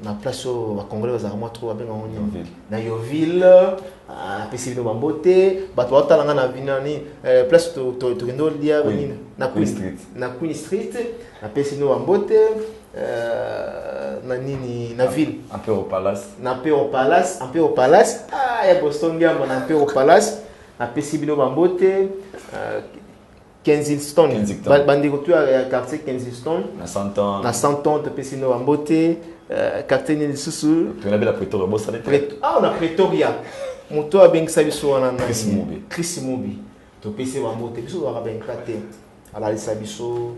na place au Congolais aux armoires trop bien na Yoville a pesi no mbote bato batalanga na binani place to kendo lia na Queen Street na pesi no mbote na nini na ville un peu au palace ah ya Boston gamba na un peu au palace na pesi bino bambote Kensington bandeko tu ya quartier Kensington na 100 ans te pesi no bambote quartier ni susu tu na bela Pretoria bossa on a Pretoria moto abengisa biso wana na Chris Mubi to pesi bambote biso ba benkate ala biso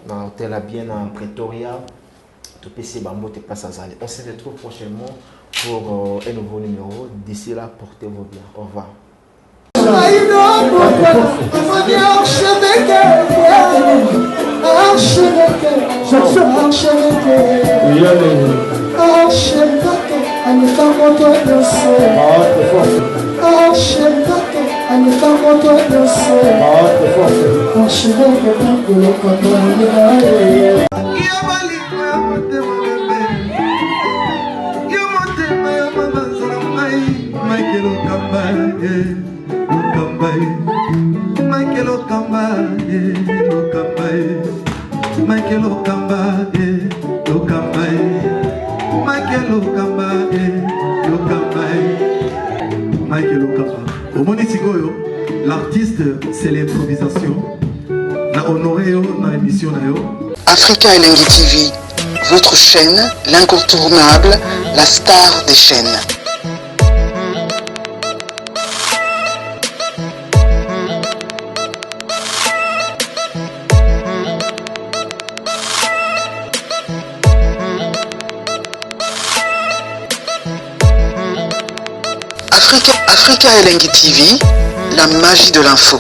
na hôtel à bien en Pretoria. Tout PC Bambote passe à Zali. On se retrouve prochainement pour un nouveau numéro. D'ici là, portez-vous bien. Au revoir. L'artiste, c'est l'improvisation. La honoré dans l'émission. Africa Elengi TV, votre chaîne, l'incontournable, la star des chaînes. Africa Elengi TV, la magie de l'info.